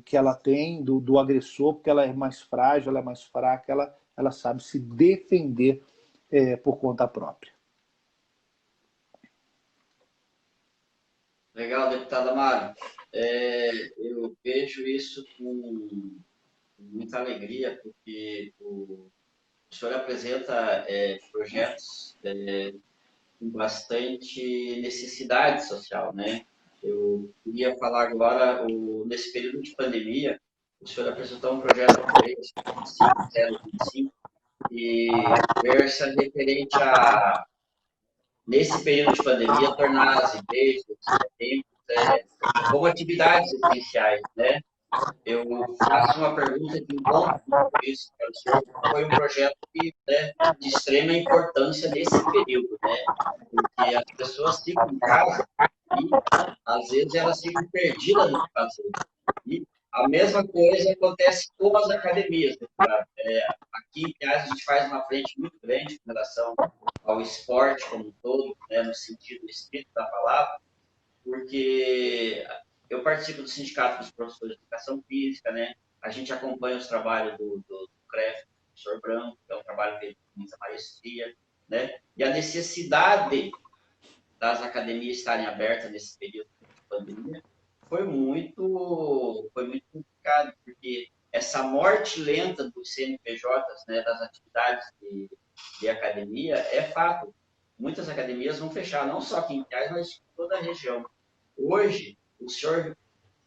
que ela tem do agressor, porque ela é mais frágil, ela é mais fraca, ela sabe se defender por conta própria. Legal, deputada Mário. Eu vejo isso com muita alegria, porque o senhor apresenta projetos com bastante necessidade social, né? Eu queria falar agora, nesse período de pandemia, o senhor apresentou um projeto de lei 5025, que versa referente a, nesse período de pandemia, tornar as igrejas, os templos, como atividades essenciais, né? Eu faço uma pergunta de encontro com isso para o senhor. Foi um projeto de extrema importância nesse período, né? Porque as pessoas ficam em casa e, às vezes, elas ficam perdidas no que fazer. E a mesma coisa acontece com as academias. Aqui em Pinhais, a gente faz uma frente muito grande com relação ao esporte como um todo, né, no sentido estrito da palavra, porque eu participo do Sindicato dos Professores de Educação Física, né? A gente acompanha os trabalhos do CREF, do professor Branco, que é um trabalho feito com muita maestria, né? E a necessidade das academias estarem abertas nesse período de pandemia foi muito complicado, porque essa morte lenta dos CNPJs, né, das atividades de academia, é fato. Muitas academias vão fechar, não só aqui em Pinhais, mas em toda a região. Hoje, o senhor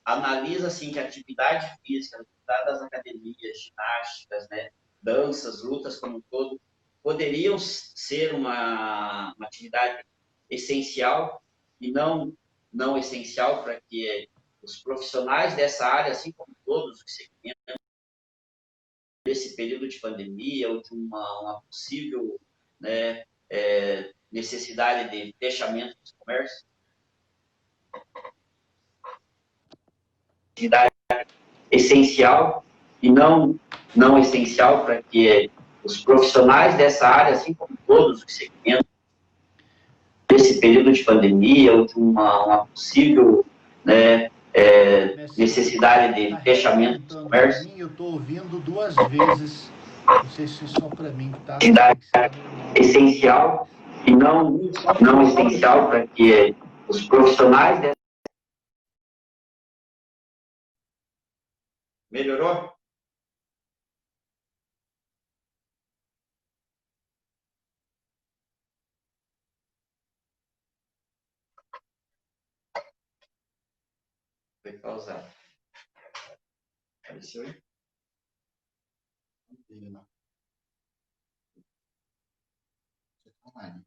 analisa assim que a atividade física, a atividade das academias, ginásticas, né, danças, lutas como um todo, poderiam ser uma atividade essencial e não essencial para que os profissionais dessa área, assim como todos os segmentos, desse período de pandemia ou de uma possível, né, necessidade de fechamento dos comércios, atividade essencial e não essencial para que os profissionais dessa área, assim como todos os segmentos, desse período de pandemia ou de uma possível, né, necessidade de fechamento dos comércios. Eu estou ouvindo duas vezes, não sei se é só para mim que está. Atividade essencial e não essencial para que os profissionais dessa... Melhorou? Foi pausado. Apareceu aí? Não. Você tá online.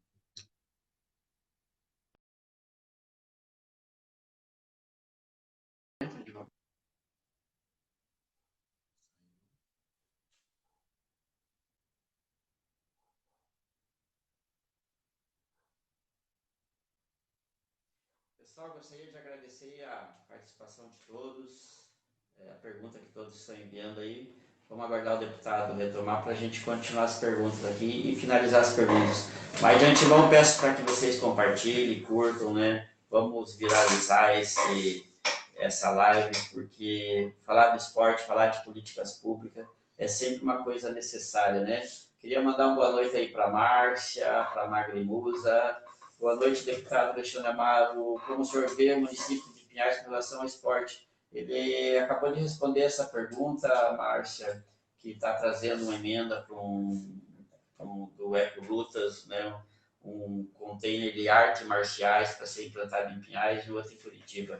Pessoal, gostaria de agradecer a participação de todos, a pergunta que todos estão enviando aí. Vamos aguardar o deputado retomar para a gente continuar as perguntas aqui e finalizar as perguntas. Mas de antemão peço para que vocês compartilhem, curtam, né? Vamos viralizar essa live, porque falar do esporte, falar de políticas públicas é sempre uma coisa necessária, né? Queria mandar uma boa noite aí para a Márcia, para a Magrimusa. Boa noite, deputado Alexandre Amaro. Como o senhor vê o município de Pinhais com relação ao esporte? Ele acabou de responder essa pergunta, Márcia, que está trazendo uma emenda para do Eco Lutas, né? Um container de artes marciais para ser implantado em Pinhais e outro em Curitiba.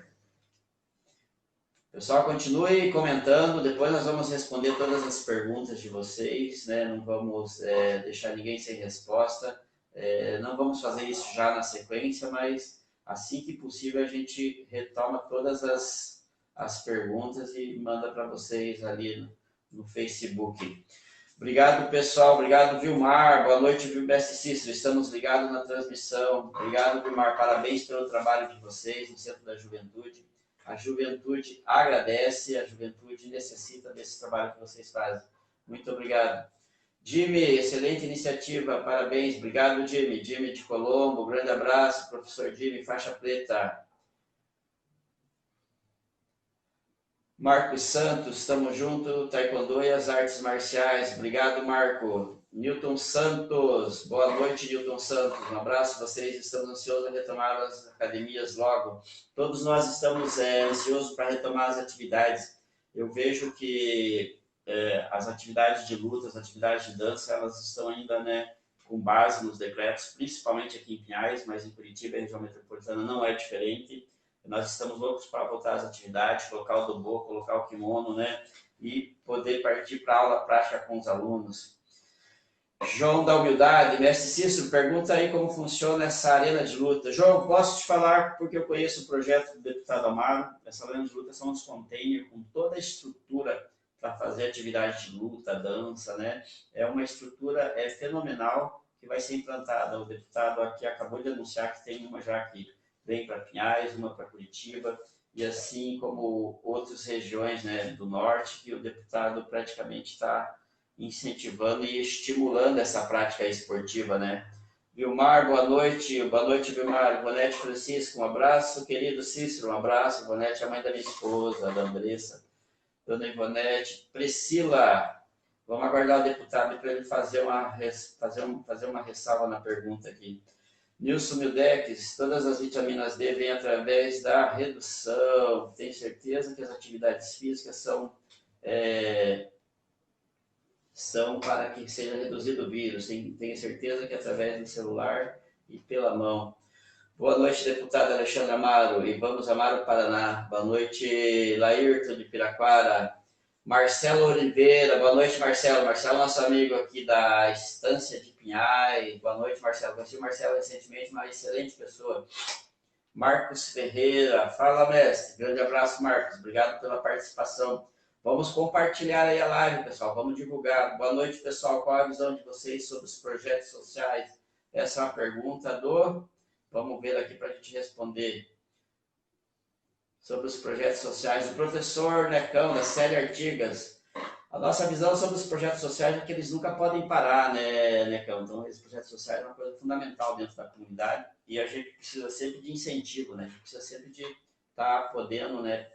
Pessoal, continue comentando, depois nós vamos responder todas as perguntas de vocês, né? Não vamos deixar ninguém sem resposta. Não vamos fazer isso já na sequência, mas assim que possível a gente retoma todas as perguntas e manda para vocês ali no Facebook. Obrigado, pessoal. Obrigado, Vilmar. Boa noite, Mestre Cícero. Estamos ligados na transmissão. Obrigado, Vilmar. Parabéns pelo trabalho de vocês no Centro da Juventude. A juventude agradece, a juventude necessita desse trabalho que vocês fazem. Muito obrigado. Jimmy, excelente iniciativa. Parabéns. Obrigado, Jimmy. Jimmy de Colombo. Grande abraço, professor Jimmy, faixa preta. Marcos Santos, estamos juntos, Taekwondo e as artes marciais. Obrigado, Marco. Newton Santos, boa noite, Newton Santos. Um abraço a vocês, estamos ansiosos a retomar as academias logo. Todos nós estamos ansiosos para retomar as atividades. Eu vejo que as atividades de luta, as atividades de dança, elas estão ainda, né, com base nos decretos, principalmente aqui em Pinhais, mas em Curitiba, a região metropolitana, não é diferente. Nós estamos loucos para voltar às atividades, colocar o dobô, colocar o kimono, né? E poder partir para a aula prática com os alunos. João da Humildade, Mestre Cícero, pergunta aí como funciona essa arena de luta. João, posso te falar porque eu conheço o projeto do deputado Amaro. Essa arena de luta são uns containers com toda a estrutura para fazer atividade de luta, dança, né? É uma estrutura fenomenal que vai ser implantada. O deputado aqui acabou de anunciar que tem uma já aqui. Vem para Pinhais, uma para Curitiba, e assim como outras regiões, né, do norte, que o deputado praticamente está incentivando e estimulando essa prática esportiva, né? Vilmar, boa noite. Boa noite, Vilmar. Ivonete Francisco, um abraço. Querido Cícero, um abraço. Ivonete é a mãe da minha esposa, da Andressa. Dona Ivonete. Priscila, vamos aguardar o deputado para ele fazer uma ressalva na pergunta aqui. Nilson Mildex, todas as vitaminas D vêm através da redução. Tenho certeza que as atividades físicas são para que seja reduzido o vírus. Tenho certeza que através do celular e pela mão. Boa noite, deputado Alexandre Amaro. E vamos Amaro, Paraná. Boa noite, Laírton de Piraquara. Marcelo Oliveira, boa noite, Marcelo. Marcelo, nosso amigo aqui da Estância de Pinhais. Boa noite, Marcelo. Conheci o Marcelo recentemente, uma excelente pessoa. Marcos Ferreira, fala, mestre. Grande abraço, Marcos. Obrigado pela participação. Vamos compartilhar aí a live, pessoal. Vamos divulgar. Boa noite, pessoal. Qual a visão de vocês sobre os projetos sociais? Essa é uma pergunta Vamos ver aqui para a gente responder. Sobre os projetos sociais, o professor Necão, da série Artigas. A nossa visão sobre os projetos sociais é que eles nunca podem parar, né, Necão? Então, esses projetos sociais é uma coisa fundamental dentro da comunidade e a gente precisa sempre de incentivo, né? A gente precisa sempre de estar podendo, né,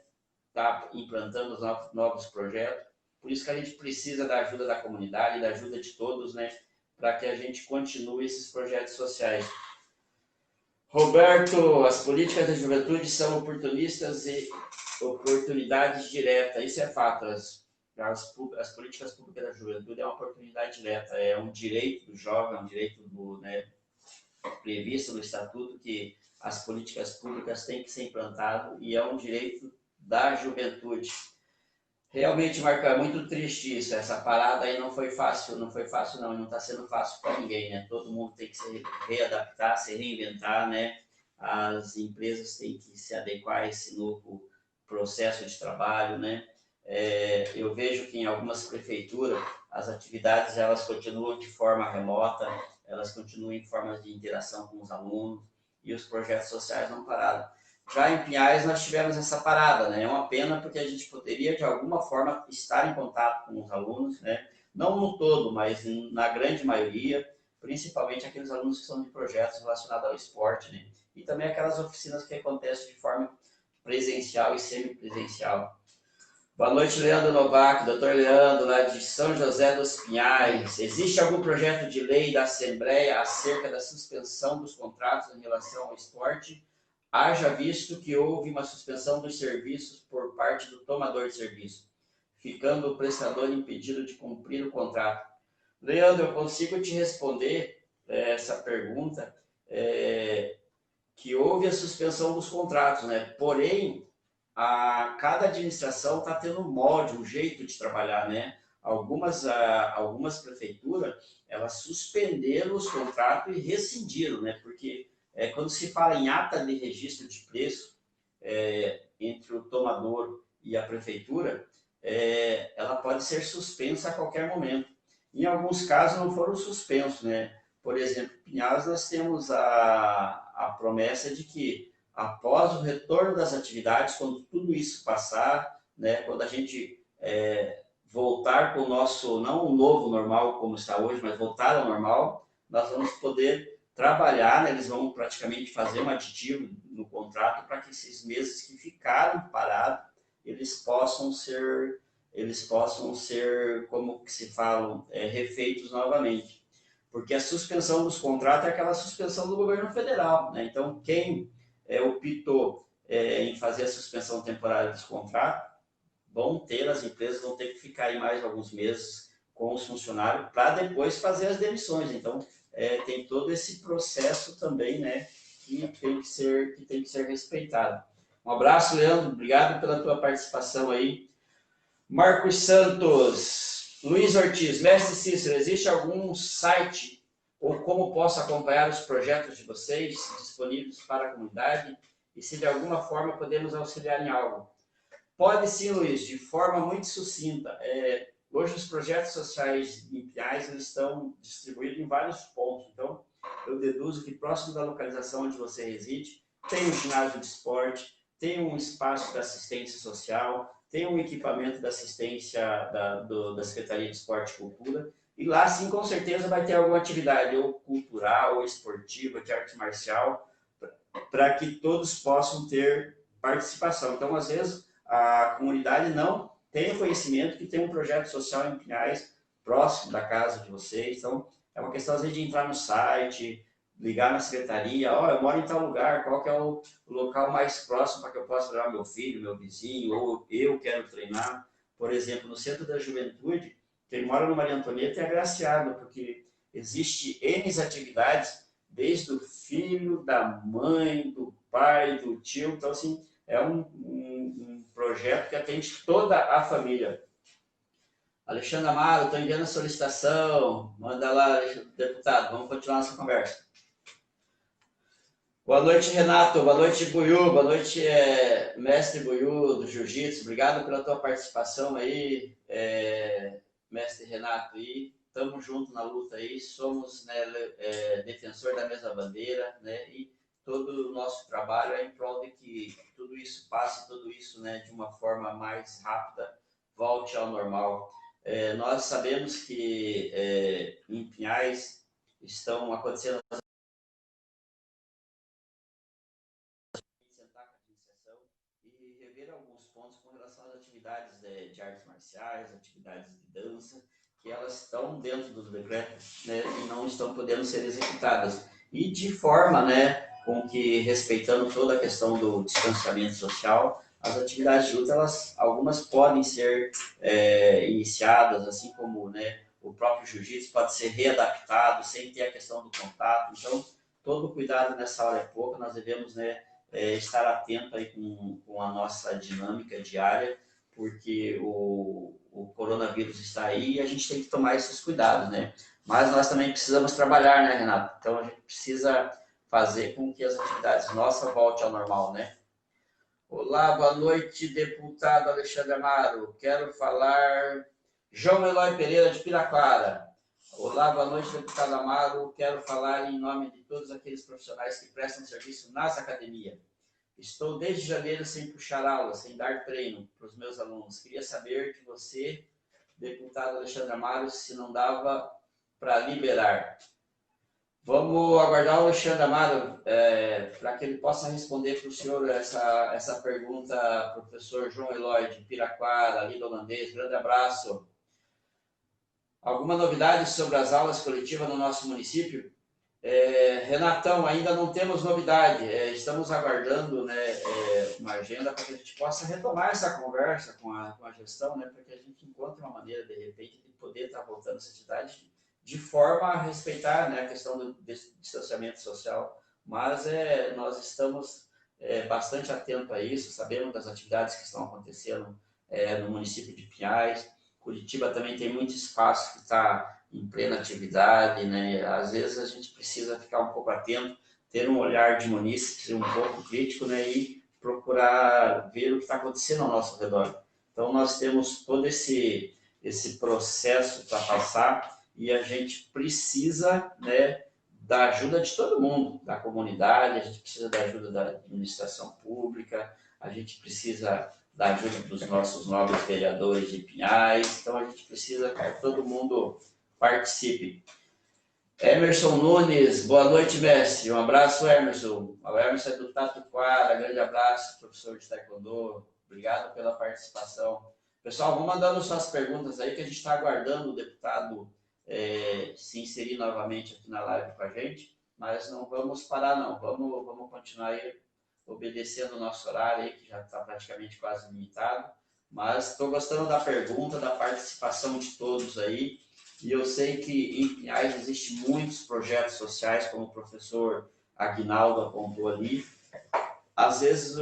estar implantando os novos projetos. Por isso que a gente precisa da ajuda da comunidade, da ajuda de todos, né, para que a gente continue esses projetos sociais. Roberto, as políticas da juventude são oportunistas e oportunidades diretas. Isso é fato. As políticas públicas da juventude é uma oportunidade direta. É um direito do jovem, é um direito previsto no Estatuto que as políticas públicas têm que ser implantadas e é um direito da juventude. Realmente, Marco, é muito triste isso. Essa parada aí não foi fácil não, e não está sendo fácil para ninguém, né? Todo mundo tem que se readaptar, se reinventar, né? As empresas têm que se adequar a esse novo processo de trabalho, né? Eu vejo que em algumas prefeituras as atividades elas continuam de forma remota, elas continuam em formas de interação com os alunos e os projetos sociais não pararam. Já em Pinhais nós tivemos essa parada, né? É uma pena porque a gente poderia de alguma forma estar em contato com os alunos, né? Não no todo, mas na grande maioria, principalmente aqueles alunos que são de projetos relacionados ao esporte, né? E também aquelas oficinas que acontecem de forma presencial e semipresencial. Boa noite, Leandro Novak, doutor Leandro, lá de São José dos Pinhais. Existe algum projeto de lei da Assembleia acerca da suspensão dos contratos em relação ao esporte? Haja visto que houve uma suspensão dos serviços por parte do tomador de serviço, ficando o prestador impedido de cumprir o contrato. Leandro, eu consigo te responder essa pergunta, que houve a suspensão dos contratos, né? Porém, cada administração está tendo um molde, um jeito de trabalhar, né? Algumas prefeituras, elas suspenderam os contratos e rescindiram, né? Porque quando se fala em ata de registro de preço entre o tomador e a prefeitura, ela pode ser suspensa a qualquer momento. Em alguns casos não foram suspensos, né? Por exemplo, em Pinhalas nós temos a promessa de que após o retorno das atividades, quando tudo isso passar, né, quando a gente voltar com o nosso, não o novo normal como está hoje, mas voltar ao normal, nós vamos poder trabalhar, né, eles vão praticamente fazer um aditivo no contrato para que esses meses que ficaram parados, eles possam ser, como que se falam, refeitos novamente. Porque a suspensão dos contratos é aquela suspensão do governo federal, né? Então, quem optou em fazer a suspensão temporária dos contratos, as empresas vão ter que ficar aí mais alguns meses com os funcionários para depois fazer as demissões. Então, tem todo esse processo também, né, que tem que ser respeitado. Um abraço, Leandro, obrigado pela tua participação aí. Marcos Santos, Luiz Ortiz, mestre Cícero, existe algum site ou como posso acompanhar os projetos de vocês disponíveis para a comunidade e se de alguma forma podemos auxiliar em algo? Pode sim, Luiz, de forma muito sucinta. Hoje os projetos sociais em Pinhais eles estão distribuídos em vários pontos. Então, eu deduzo que próximo da localização onde você reside, tem um ginásio de esporte, tem um espaço de assistência social, tem um equipamento da assistência da Secretaria de Esporte e Cultura, e lá sim, com certeza, vai ter alguma atividade, ou cultural, ou esportiva, de arte marcial, para que todos possam ter participação. Então, às vezes, a comunidade não tem conhecimento que tem um projeto social em Pinhais próximo da casa de vocês. Então, é uma questão, às vezes, de entrar no site, ligar na secretaria, eu moro em tal lugar, qual que é o local mais próximo para que eu possa levar meu filho, meu vizinho, ou eu quero treinar. Por exemplo, no Centro da Juventude, quem mora no Maria Antonieta é agraciado, porque existe N atividades, desde o filho, da mãe, do pai, do tio. Então, assim, é um projeto que atende toda a família. Alexandre Amaro, estou enviando a solicitação. Manda lá, deputado, vamos continuar nossa conversa. Boa noite, Renato. Boa noite, Buiú. Boa noite, mestre Buiú do Jiu-Jitsu. Obrigado pela tua participação aí, mestre Renato. E estamos juntos na luta aí. Somos, né, defensor da mesma bandeira, né? E todo o nosso trabalho é em prol de que tudo isso passe, tudo isso, né, de uma forma mais rápida, volte ao normal. Nós sabemos que em Pinhais estão acontecendo e rever alguns pontos com relação às atividades de artes marciais, atividades de dança, que elas estão dentro do decreto, né, e não estão podendo ser executadas. E de forma, né, com que, respeitando toda a questão do distanciamento social, as atividades de luta, algumas podem ser iniciadas, assim como, né, o próprio jiu-jitsu pode ser readaptado sem ter a questão do contato. Então, todo cuidado nessa hora é pouco, nós devemos, né, estar atento aí com a nossa dinâmica diária, porque o coronavírus está aí e a gente tem que tomar esses cuidados, né? Mas nós também precisamos trabalhar, né, Renato? Então a gente precisa fazer com que as atividades nossas voltem ao normal, né? Olá, boa noite, deputado Alexandre Amaro. Quero falar... João Eloy Pereira, de Piraclara. Olá, boa noite, deputado Amaro. Quero falar em nome de todos aqueles profissionais que prestam serviço nas academias. Estou desde janeiro sem puxar aula, sem dar treino para os meus alunos. Queria saber de você, deputado Alexandre Amaro, se não dava para liberar. Vamos aguardar o Alexandre Amaro para que ele possa responder para o senhor essa pergunta, professor João Eloy, de Piraquara, ali do Holandês. Grande abraço. Alguma novidade sobre as aulas coletivas no nosso município? Renatão, ainda não temos novidade. Estamos aguardando, né, uma agenda para que a gente possa retomar essa conversa com a gestão, né, para que a gente encontre uma maneira, de repente, de poder estar voltando a essa cidade de forma a respeitar, né, a questão do distanciamento social. Mas nós estamos bastante atentos a isso, sabemos das atividades que estão acontecendo no município de Pinhais. Curitiba também tem muito espaço que está em plena atividade, né? Às vezes a gente precisa ficar um pouco atento, ter um olhar de munícipe, um pouco crítico, né? E procurar ver o que está acontecendo ao nosso redor. Então, nós temos todo esse processo para passar e a gente precisa, né, da ajuda de todo mundo, da comunidade, a gente precisa da ajuda da administração pública, a gente precisa da ajuda dos nossos nobres vereadores de Pinhais, então a gente precisa que todo mundo participe. Emerson Nunes, boa noite, mestre. Um abraço, Emerson. O Emerson é do Tatuquara, grande abraço, professor de Taekwondo. Obrigado pela participação. Pessoal, vão mandando suas perguntas aí, que a gente está aguardando o deputado se inserir novamente aqui na live com a gente, mas não vamos parar, não. Vamos continuar aí obedecendo o nosso horário aí, que já está praticamente quase limitado. Mas estou gostando da pergunta, da participação de todos aí. E eu sei que em Pinhais existem muitos projetos sociais, como o professor Aguinaldo apontou ali. Às vezes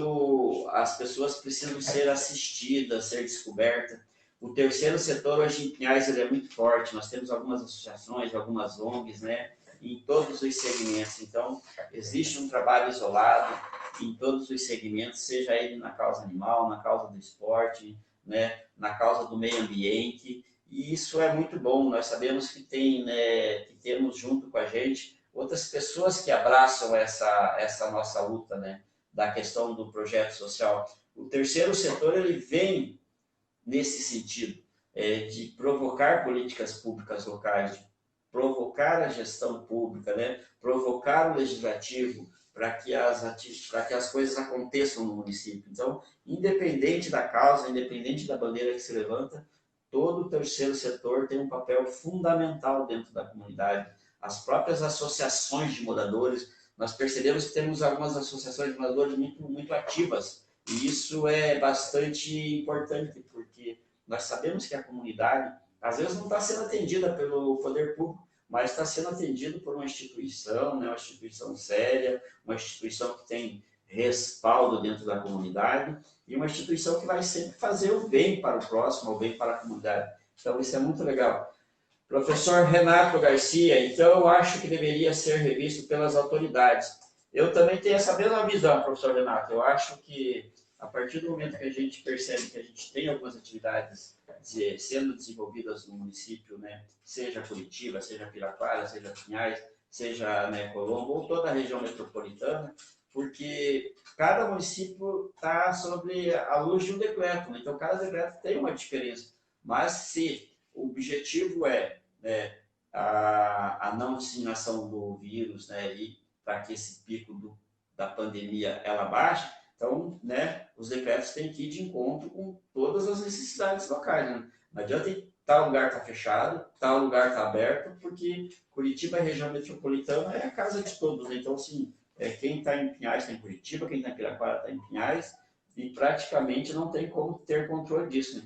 as pessoas precisam ser assistidas, ser descobertas. O terceiro setor hoje em Pinhais ele é muito forte. Nós temos algumas associações, algumas ONGs, né, em todos os segmentos. Então, existe um trabalho isolado em todos os segmentos, seja ele na causa animal, na causa do esporte, né, na causa do meio ambiente. E isso é muito bom. Nós sabemos que que temos junto com a gente outras pessoas que abraçam essa nossa luta, né, da questão do projeto social. O terceiro setor ele vem nesse sentido, de provocar políticas públicas locais, de provocar a gestão pública, né, provocar o legislativo para que as coisas aconteçam no município. Então, independente da causa, independente da bandeira que se levanta, todo o terceiro setor tem um papel fundamental dentro da comunidade. As próprias associações de moradores, nós percebemos que temos algumas associações de moradores muito ativas, e isso é bastante importante, porque nós sabemos que a comunidade, às vezes, não está sendo atendida pelo poder público, mas está sendo atendido por uma instituição, né, uma instituição séria, uma instituição que tem respaldo dentro da comunidade, e uma instituição que vai sempre fazer o bem para o próximo, o bem para a comunidade. Então, isso é muito legal. Professor Renato Garcia, então eu acho que deveria ser revisto pelas autoridades. Eu também tenho essa mesma visão, professor Renato. Eu acho que, a partir do momento que a gente percebe que a gente tem algumas atividades sendo desenvolvidas no município, né, seja Curitiba, seja Piraquara, seja Pinhais, seja, né, Colombo, ou toda a região metropolitana, porque cada município está sob a luz de um decreto, né? Então cada decreto tem uma diferença, mas se o objetivo é, né, a não disseminação do vírus, né, e para que esse pico da pandemia ela baixe, então, né, os decretos têm que ir de encontro com todas as necessidades locais, né? Não adianta tal lugar está fechado, tal lugar está aberto, porque Curitiba, a região metropolitana, é a casa de todos, né? Então, assim, quem está em Pinhais está em Curitiba, quem está em Piraquara está em Pinhais, e praticamente não tem como ter controle disso, né?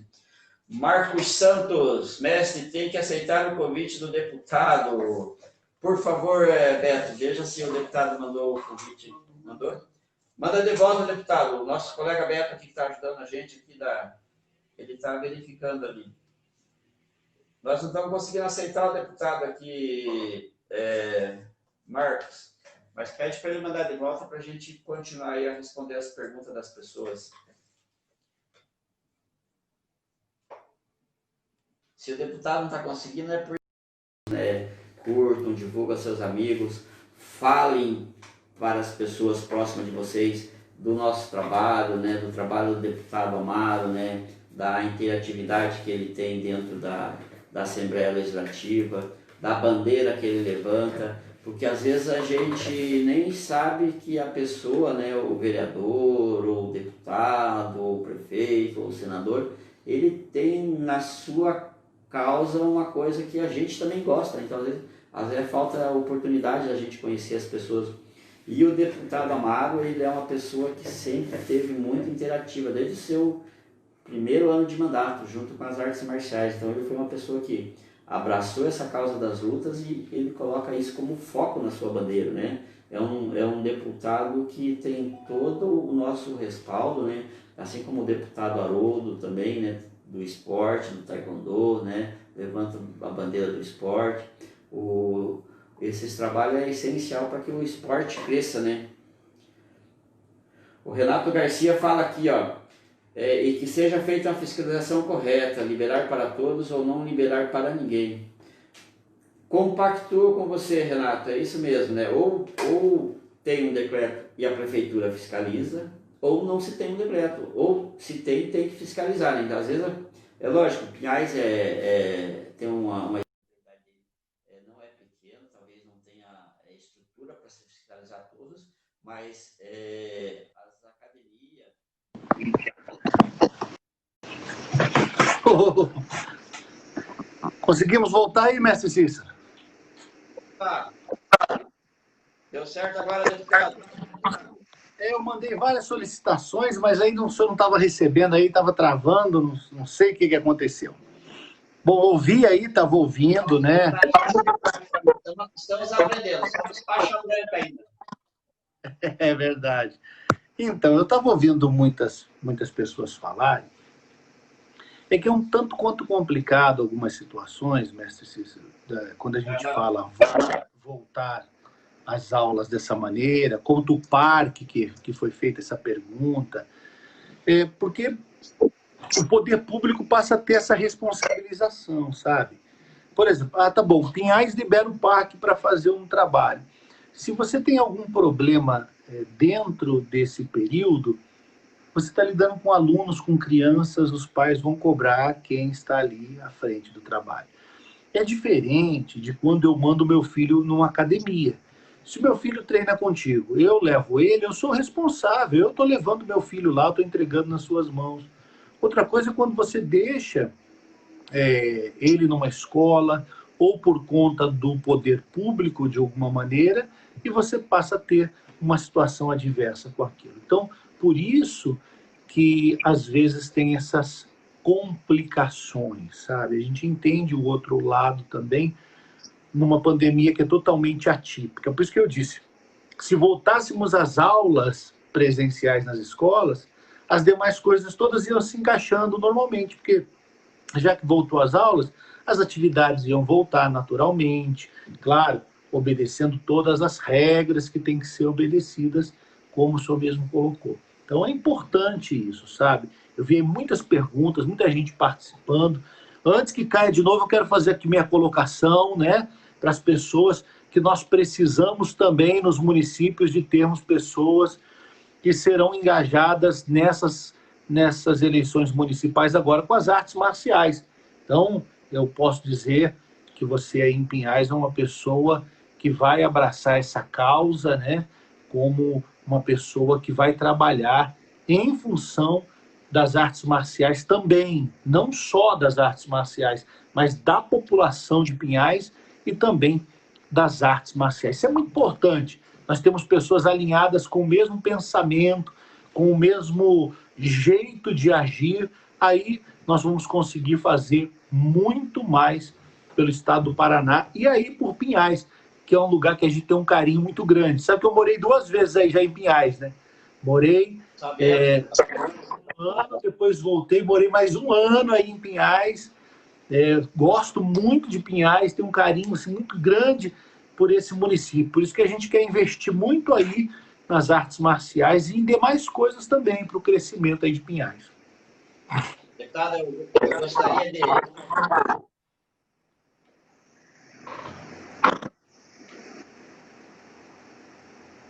Marcos Santos, mestre, tem que aceitar o convite do deputado. Por favor, Beto, veja se o deputado mandou o convite. Mandou? Manda de volta, deputado. O nosso colega Beto aqui que está ajudando a gente aqui, ele está verificando ali. Nós não estamos conseguindo aceitar o deputado aqui, Marcos. Mas pede para ele mandar de volta para a gente continuar aí a responder as perguntas das pessoas. Se o deputado não está conseguindo, é porque curtam, divulguem seus amigos, falem para as pessoas próximas de vocês do nosso trabalho, né, do trabalho do deputado Amaro, né, da interatividade que ele tem dentro da Assembleia Legislativa, da bandeira que ele levanta, porque às vezes a gente nem sabe que a pessoa, né, o vereador, ou o deputado, ou o prefeito, ou o senador, ele tem na sua causa uma coisa que a gente também gosta. Então, às vezes falta a oportunidade da gente conhecer as pessoas. E o deputado Amaro, ele é uma pessoa que sempre teve muito interativa, desde o seu primeiro ano de mandato, junto com as artes marciais. Então, ele foi uma pessoa que abraçou essa causa das lutas e ele coloca isso como foco na sua bandeira, né? É um deputado que tem todo o nosso respaldo, né? Assim como o deputado Haroldo também, né? Do esporte, do taekwondo, né? levantam a bandeira do esporte. Esses trabalhos é essencial para que o esporte cresça, né? O Renato Garcia fala aqui, ó, e que seja feita uma fiscalização correta, liberar para todos ou não liberar para ninguém. Compactuo com você, Renato, é isso mesmo, né? Ou tem um decreto e a prefeitura fiscaliza, ou não se tem um decreto, ou se tem que fiscalizar, né? Então, às vezes, é lógico, Pinhais tem uma não é pequeno, talvez não tenha estrutura para se fiscalizar todos, mas as academias... Conseguimos voltar aí, mestre Cícero? Opa! Deu certo agora, deputado? Eu mandei várias solicitações, mas aí o senhor não estava recebendo aí, estava travando, não sei o que aconteceu. Bom, ouvi aí, estava ouvindo, né? Estamos aprendendo, estamos faixa branca ainda. É verdade. Então, eu estava ouvindo muitas pessoas falarem, é que é um tanto quanto complicado algumas situações, mestre Cícero, quando a gente fala voltar às aulas dessa maneira, contra o parque que foi feita essa pergunta, porque o poder público passa a ter essa responsabilização, sabe? Por exemplo, tá bom, Pinhais libera o parque para fazer um trabalho. Se você tem algum problema dentro desse período, você está lidando com alunos, com crianças, os pais vão cobrar quem está ali à frente do trabalho. É diferente de quando eu mando meu filho numa academia. Se meu filho treina contigo, eu levo ele, eu sou responsável, eu estou levando meu filho lá, estou entregando nas suas mãos. Outra coisa é quando você deixa ele numa escola, ou por conta do poder público, de alguma maneira, e você passa a ter uma situação adversa com aquilo. Então, por isso que, às vezes, tem essas complicações, sabe? A gente entende o outro lado também, numa pandemia que é totalmente atípica. Por isso que eu disse, se voltássemos às aulas presenciais nas escolas, as demais coisas todas iam se encaixando normalmente, porque já que voltou às aulas, as atividades iam voltar naturalmente, claro, obedecendo todas as regras que têm que ser obedecidas, como o senhor mesmo colocou. Então é importante isso, sabe? Eu vi muitas perguntas, muita gente participando. Antes que caia de novo, eu quero fazer aqui minha colocação, né, para as pessoas, que nós precisamos também nos municípios de termos pessoas que serão engajadas nessas eleições municipais agora com as artes marciais. Então, eu posso dizer que você aí em Pinhais é uma pessoa que vai abraçar essa causa, né, como uma pessoa que vai trabalhar em função das artes marciais também, não só das artes marciais, mas da população de Pinhais e também das artes marciais. Isso é muito importante. Nós temos pessoas alinhadas com o mesmo pensamento, com o mesmo jeito de agir, aí nós vamos conseguir fazer muito mais pelo estado do Paraná e aí por Pinhais, que é um lugar que a gente tem um carinho muito grande. Sabe que eu morei 2 vezes aí já em Pinhais, né? Morei um ano, depois voltei, morei mais 1 ano aí em Pinhais. Gosto muito de Pinhais, tenho um carinho assim, muito grande por esse município. Por isso que a gente quer investir muito aí nas artes marciais e em demais coisas também para o crescimento aí de Pinhais. Deputado, eu gostaria de...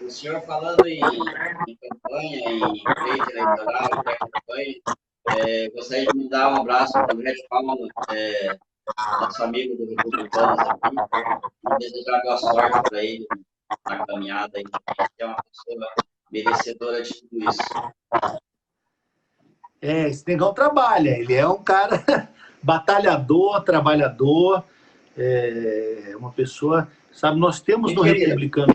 O senhor falando em campanha, em pleito eleitoral, pré-campanha, gostaria de mandar um abraço para o André de Palma, nosso amigo do Republicanos aqui, e desejar boa sorte para ele na caminhada, e é uma pessoa merecedora de tudo isso. Esse negão trabalha, ele é um cara batalhador, trabalhador, uma pessoa, sabe, nós temos no Republicanos,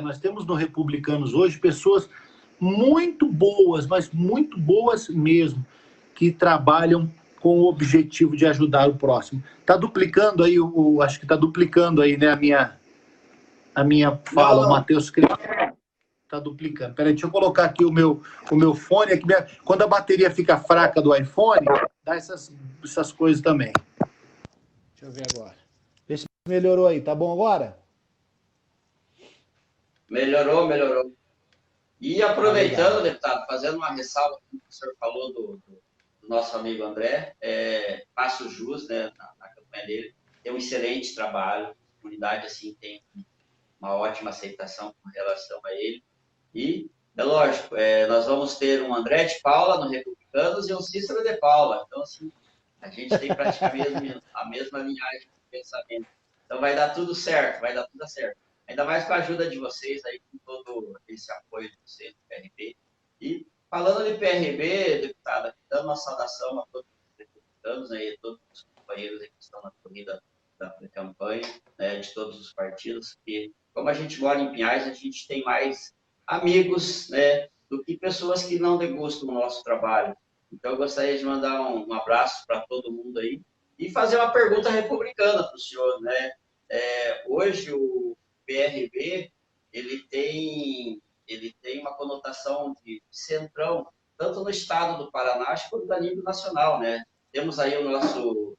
nós temos no Republicanos hoje pessoas muito boas, mas muito boas mesmo, que trabalham com o objetivo de ajudar o próximo. Está duplicando aí, acho que está duplicando aí, né, a minha fala, o Matheus está duplicando. Peraí, deixa eu colocar aqui o meu fone, aqui, quando a bateria fica fraca do iPhone, dá essas coisas também. Deixa eu ver agora. Vê se melhorou aí, tá bom agora? Melhorou, melhorou. E Legal. aproveitando, deputado, fazendo uma ressalva que o senhor falou do nosso amigo André, faço jus, né, na campanha dele, tem um excelente trabalho, a comunidade assim tem uma ótima aceitação com relação a ele. E, é lógico, nós vamos ter um André de Paula no Republicanos e um Cícero de Paula. Então, assim, a gente tem praticamente a mesma linhagem de pensamento. Então, vai dar tudo certo, vai dar tudo certo. Ainda mais com a ajuda de vocês, aí, com todo esse apoio de vocês do PRB. E, falando de PRB, deputada, aqui dando uma saudação a todos os republicanos, né, e a todos os companheiros que estão na corrida da campanha, né, de todos os partidos, que, como a gente mora em Pinhais, a gente tem mais amigos, né, do que pessoas que não degustam o nosso trabalho. Então, eu gostaria de mandar um abraço para todo mundo aí e fazer uma pergunta republicana para o senhor, né? Hoje, o PRB, ele tem uma conotação de centrão, tanto no estado do Paraná, quanto a nível nacional, né? Temos aí o nosso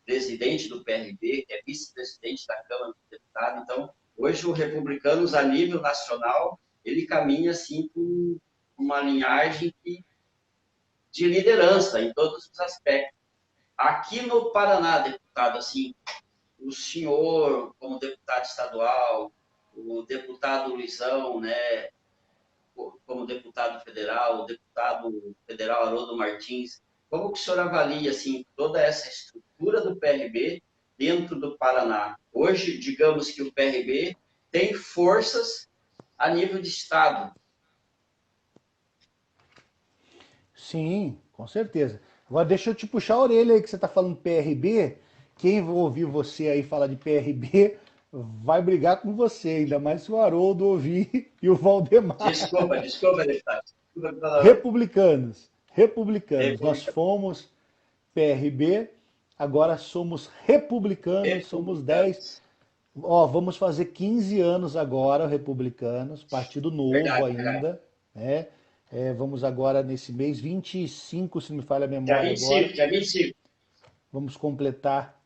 presidente do PRB, que é vice-presidente da Câmara dos Deputados. Então, hoje o Republicanos, a nível nacional, ele caminha, assim, com uma linhagem de liderança em todos os aspectos. Aqui no Paraná, deputado, assim, o senhor, como deputado estadual, o deputado Luizão, né, como deputado federal, o deputado federal Haroldo Martins, como que o senhor avalia assim, toda essa estrutura do PRB dentro do Paraná? Hoje, digamos que o PRB tem forças a nível de Estado. Sim, com certeza. Agora deixa eu te puxar a orelha aí que você está falando PRB. Quem ouvir você aí falar de PRB vai brigar com você, ainda mais se o Haroldo ouvir e o Valdemar. Desculpa, deputado. Desculpa, Republicanos, republicanos. Nós República, fomos PRB, agora somos republicanos, somos 10. republicanos. Ó, vamos fazer 15 anos agora, republicanos, partido novo Verdade, verdade. ainda, né? Vamos agora nesse mês 25, se não me falha a Dia memória agora, 25, dia 25. vamos completar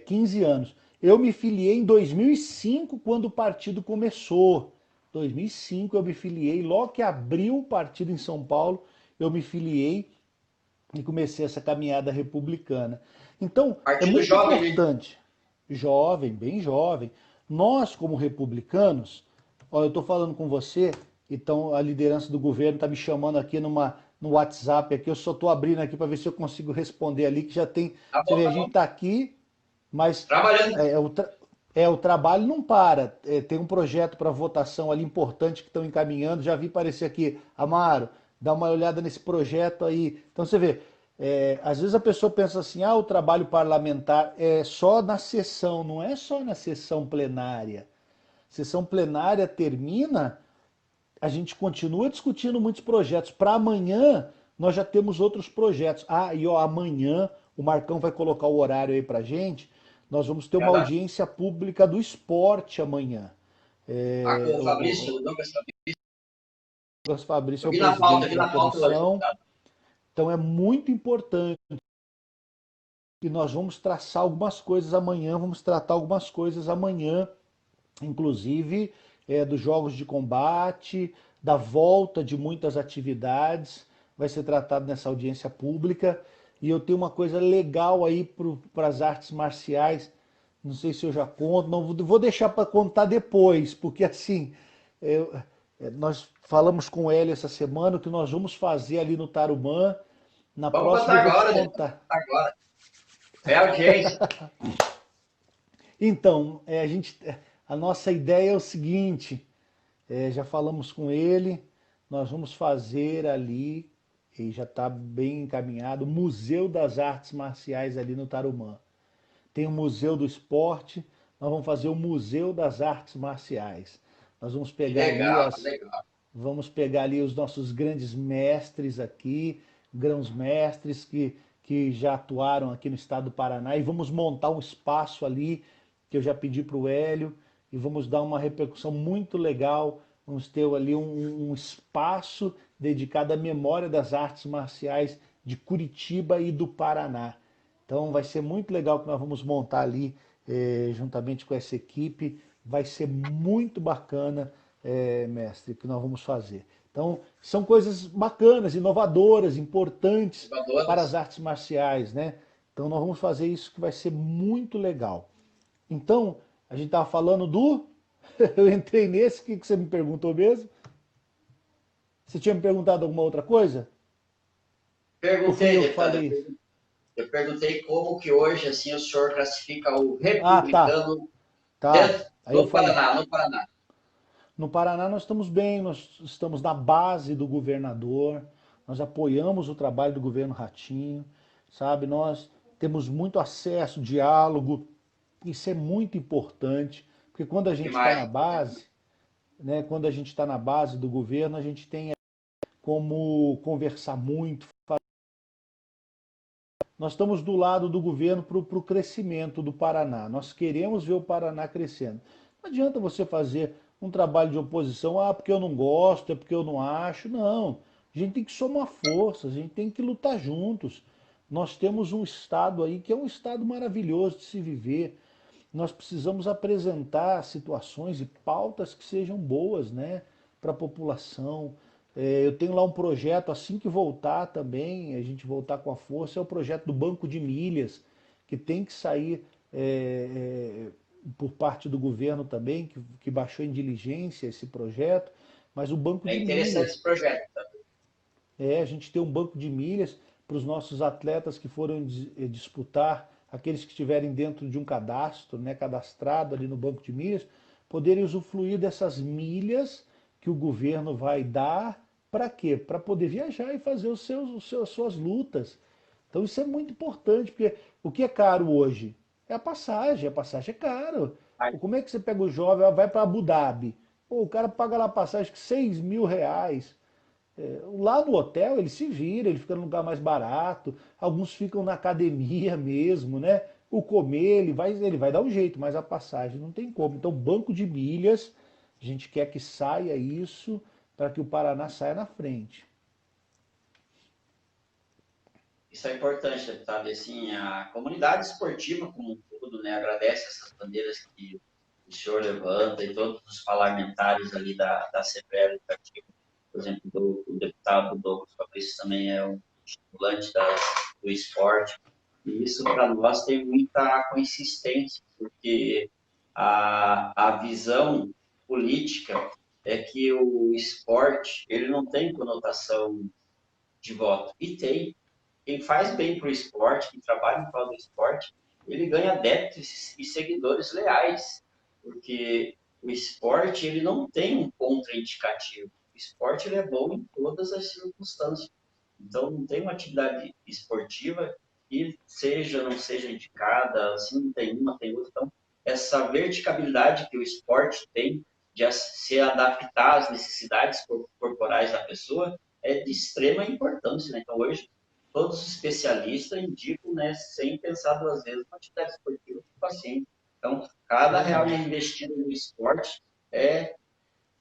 15 anos. Eu me filiei em 2005, quando o partido começou. 2005 eu me filiei, logo que abriu o partido em São Paulo, eu me filiei e comecei essa caminhada republicana. Então, é Partido muito jovem, né? importante, jovem, bem jovem, nós como republicanos, ó, eu estou falando com você, então a liderança do governo está me chamando aqui no WhatsApp, aqui, eu só estou abrindo aqui para ver se eu consigo responder ali, que já tem, Tá você bom, vê, a tá gente bom. está aqui, mas Trabalhando. o trabalho não para. Tem um projeto para votação ali importante que estão encaminhando. Já vi aparecer aqui, Amaro, dá uma olhada nesse projeto aí. Então você vê, às vezes a pessoa pensa assim, o trabalho parlamentar é só na sessão, não é só na sessão plenária. Sessão plenária termina, a gente continua discutindo muitos projetos. Para amanhã, nós já temos outros projetos. E ó, amanhã, o Marcão vai colocar o horário aí para gente. Nós vamos ter Já uma dá. audiência pública do esporte amanhã. Com o O Fabrício, Lucas Fabrício. Lucas Fabrício é Eu o eu presidente vi da na pauta hoje, comissão. deputado. Então é muito importante. E nós vamos traçar algumas coisas amanhã, vamos tratar algumas coisas amanhã, inclusive dos jogos de combate, da volta de muitas atividades, vai ser tratado nessa audiência pública. E eu tenho uma coisa legal aí para as artes marciais, não sei se eu já conto, não vou deixar para contar depois, porque assim, nós falamos com ele essa semana o que nós vamos fazer ali no Tarumã. Na Vamos próxima contar eu vou te agora, gente. Vamos contar. contar agora. É audiência. Então, a nossa ideia é o seguinte, já falamos com ele, nós vamos fazer ali, e já está bem encaminhado, o Museu das Artes Marciais ali no Tarumã. Tem o Museu do Esporte, nós vamos fazer o Museu das Artes Marciais. Nós vamos Que pegar ali legal, que legal. os nossos grandes mestres aqui, grãos-mestres que já atuaram aqui no estado do Paraná, e vamos montar um espaço ali, que eu já pedi para o Hélio, e vamos dar uma repercussão muito legal. Vamos ter ali um espaço dedicado à memória das artes marciais de Curitiba e do Paraná. Então vai ser muito legal que nós vamos montar ali, juntamente com essa equipe. Vai ser muito bacana, mestre, que nós vamos fazer. Então, são coisas bacanas, inovadoras, importantes para as Inovadores. artes marciais, né? Então, nós vamos fazer isso que vai ser muito legal. Então, a gente estava falando do. Eu entrei nesse, o que você me perguntou mesmo? Você tinha me perguntado alguma outra coisa? Ou fui Perguntei, eu que deputado, falei? eu perguntei como que hoje assim o senhor classifica o Ah, tá. republicano Tá. dentro Aí eu do falei. Paraná, no Paraná. No Paraná nós estamos bem, nós estamos na base do governador, nós apoiamos o trabalho do governo Ratinho, sabe? Nós temos muito acesso, diálogo, isso é muito importante, porque quando a gente está na Demais. base, né, quando a gente está na base do governo, a gente tem como conversar muito. Nós estamos do lado do governo para o crescimento do Paraná. Nós queremos ver o Paraná crescendo. Não adianta você fazer um trabalho de oposição, porque eu não gosto, é porque eu não acho. Não. A gente tem que somar forças, a gente tem que lutar juntos. Nós temos um estado aí que é um estado maravilhoso de se viver. Nós precisamos apresentar situações e pautas que sejam boas, né, para a população. Eu tenho lá um projeto, assim que voltar também, a gente voltar com a força, é o projeto do Banco de Milhas, que tem que sair por parte do governo também, que baixou em diligência esse projeto, mas o Banco É de interessante esse Milhas, projeto. Tá? a gente tem um banco de milhas para os nossos atletas que foram disputar, aqueles que estiverem dentro de um cadastro, né, cadastrado ali no banco de milhas, poderem usufruir dessas milhas que o governo vai dar para quê? Para poder viajar e fazer as suas lutas. Então isso é muito importante, porque o que é caro hoje? É a passagem é caro. Aí, Pô, como é que você pega o jovem, vai para Abu Dhabi? Pô, o cara paga lá a passagem de 6 mil reais. Lá no hotel ele se vira, ele fica num lugar mais barato, alguns ficam na academia mesmo, né? O comer, ele vai dar um jeito, mas a passagem não tem como. Então, banco de milhas, a gente quer que saia isso para que o Paraná saia na frente. isso é importante, deputado. E, assim, a comunidade esportiva como um todo, né, agradece essas bandeiras que o senhor levanta e todos os parlamentares ali da Assembleia Legislativa, por exemplo, o deputado Douglas Fabrício também é um estimulante do esporte. E isso para nós tem muita consistência, porque a visão política é que o esporte ele não tem conotação de voto. E tem. Quem faz bem para o esporte, quem trabalha em prol do esporte, ele ganha adeptos e seguidores leais, porque o esporte ele não tem um contraindicativo. O esporte ele é bom em todas as circunstâncias. Então, não tem uma atividade esportiva que seja, não seja indicada, assim, tem uma, tem outra. Então, essa verticabilidade que o esporte tem de se adaptar às necessidades corporais da pessoa é de extrema importância. Né? Então, hoje, todos os especialistas indicam, né, sem pensar duas vezes, uma atividade esportiva para o paciente. Então, cada real Verdade. investido no esporte é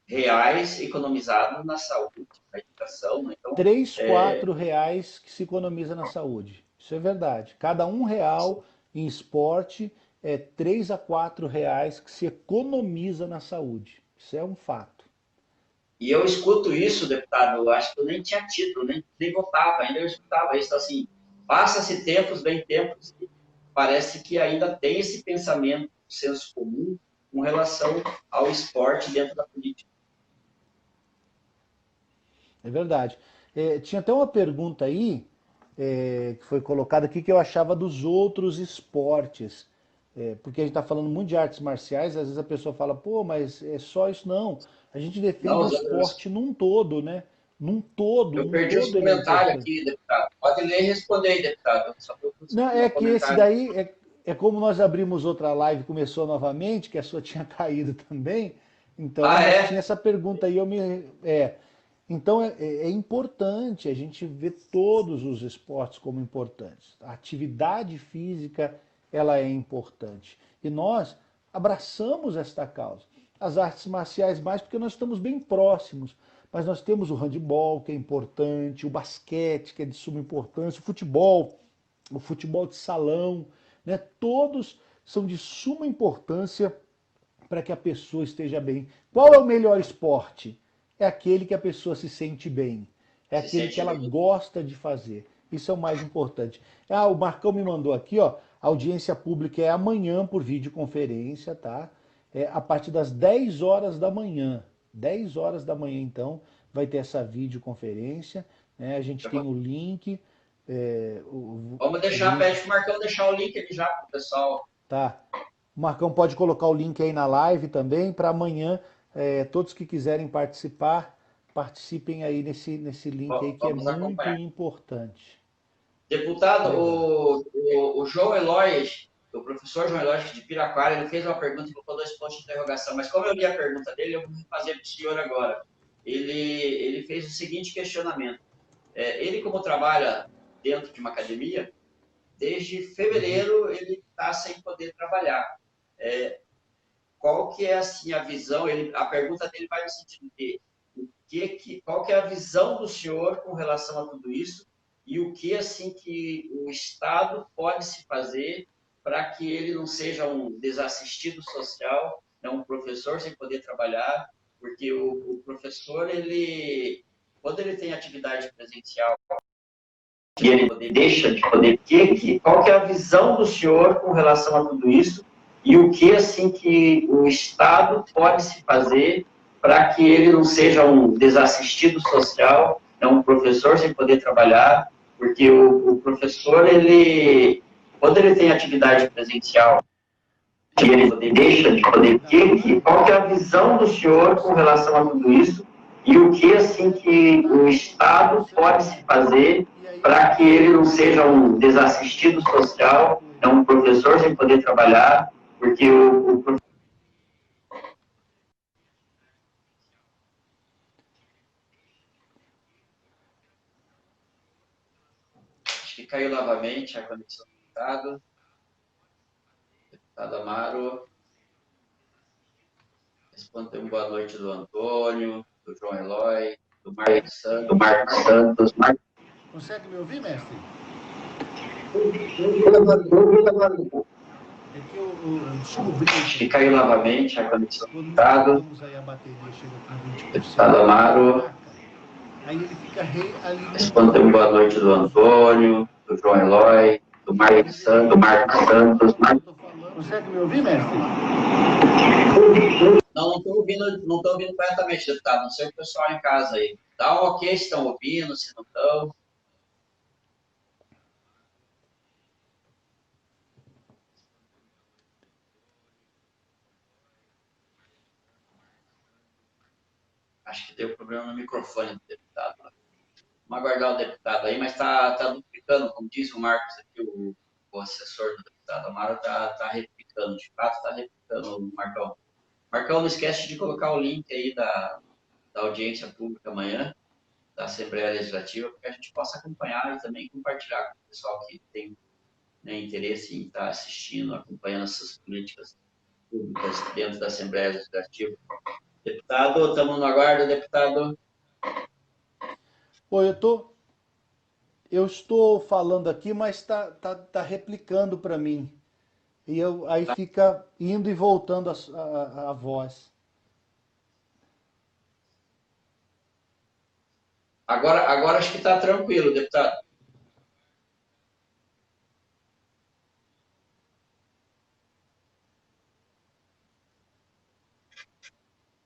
reais economizados na saúde, na educação. Né? Então, 3, 4 reais que se economiza na saúde. Isso é verdade. Cada R$ 1 em esporte é 3 a 4 reais que se economiza na saúde. Isso é um fato. e eu escuto isso, deputado, eu acho que eu nem tinha título, nem votava, ainda eu escutava isso, assim, passa-se tempos, bem tempos, e parece que ainda tem esse pensamento, senso comum, com relação ao esporte dentro da política. É verdade. Tinha até uma pergunta aí, que foi colocada aqui, que eu achava dos outros esportes. Porque a gente está falando muito de artes marciais, às vezes a pessoa fala, pô, mas é só isso. Não. A gente Não, defende o os outros, esporte num todo, né? Num eu perdi os todo ele é comentários importante. aqui, deputado. Pode ler e responder aí, deputado, só para eu Não, conseguir é um que esse comentário. daí é como nós abrimos outra live, começou novamente, que a sua tinha caído também. Então, Ah, mas tinha é? essa pergunta aí, então é importante a gente ver todos os esportes como importantes. A atividade física, ela é importante. E nós abraçamos esta causa. As artes marciais mais porque nós estamos bem próximos. Mas nós temos o handebol, que é importante, o basquete, que é de suma importância, o futebol, o futebol de salão, né? Todos são de suma importância para que a pessoa esteja bem. Qual é o melhor esporte? É aquele que a pessoa se sente bem. É Se aquele que sente ela bem. gosta de fazer. Isso é o mais importante. Ah, o Marcão me mandou aqui, ó. A audiência pública é amanhã por videoconferência, tá? É a partir das 10 horas da manhã. 10 horas da manhã, então, vai ter essa videoconferência. Né? A gente tem o link. Vamos O deixar, link pede pro Marcão deixar o link aqui já pro pessoal. tá. O Marcão pode colocar o link aí na live também, para amanhã, todos que quiserem participar, participem aí nesse link aí, que é Vamos muito acompanhar. importante. Deputado, Legal. o João Eloy, o professor João Eloy de Piraquara, ele fez uma pergunta e colocou 2 pontos de interrogação, mas como eu li a pergunta dele, eu vou fazer para o senhor agora. Ele fez o seguinte questionamento. Ele, como trabalha dentro de uma academia, desde fevereiro ele está sem poder trabalhar. Qual que é assim, a visão? A pergunta dele vai no sentido de qual que é a visão do senhor com relação a tudo isso e o que assim que o Estado pode se fazer para que ele não seja um desassistido social, né, um professor sem poder trabalhar, porque o professor, quando ele tem atividade presencial, e ele deixa de poder. Qual que é a visão do senhor com relação a tudo isso e o que assim que o Estado pode se fazer para que ele não seja um desassistido social, né, um professor sem poder trabalhar, porque o professor, quando ele tem atividade presencial, e ele deixa de poder. Qual que é a visão do senhor com relação a tudo isso e o que assim que o Estado pode se fazer para que ele não seja um desassistido social, é um professor sem poder trabalhar, porque acho que caiu novamente a conexão do deputado. Deputado Amaro. Respondeu boa noite do Antônio, do João Eloy, do Marcos Santos. Consegue me ouvir, mestre? É que eu descobri. Acho que caiu novamente a conexão do deputado. deputado. Aí a bateria chega com 20%. Deputado Amaro. Aí ele fica realimentando. Respondeu boa noite do Antônio, do João Eloy, do Marcos Santos. Consegue me ouvir, mestre? Não estou ouvindo corretamente, deputado. Não sei o pessoal em casa aí. Dá um ok se estão ouvindo, se não estão. Acho que deu problema no microfone do deputado. Vamos aguardar o deputado aí, mas está duplicando, como diz o Marcos aqui, o assessor do deputado Amaro, está replicando, de fato está replicando, Marcão. Marcão, não esquece de colocar o link aí da audiência pública amanhã, da Assembleia Legislativa, para que a gente possa acompanhar e também compartilhar com o pessoal que tem, né, interesse em estar assistindo, acompanhando essas políticas públicas dentro da Assembleia Legislativa. Deputado, estamos no aguardo, deputado. Oi, eu estou falando aqui, mas tá replicando para mim. E aí fica indo e voltando a voz. Agora acho que está tranquilo, deputado.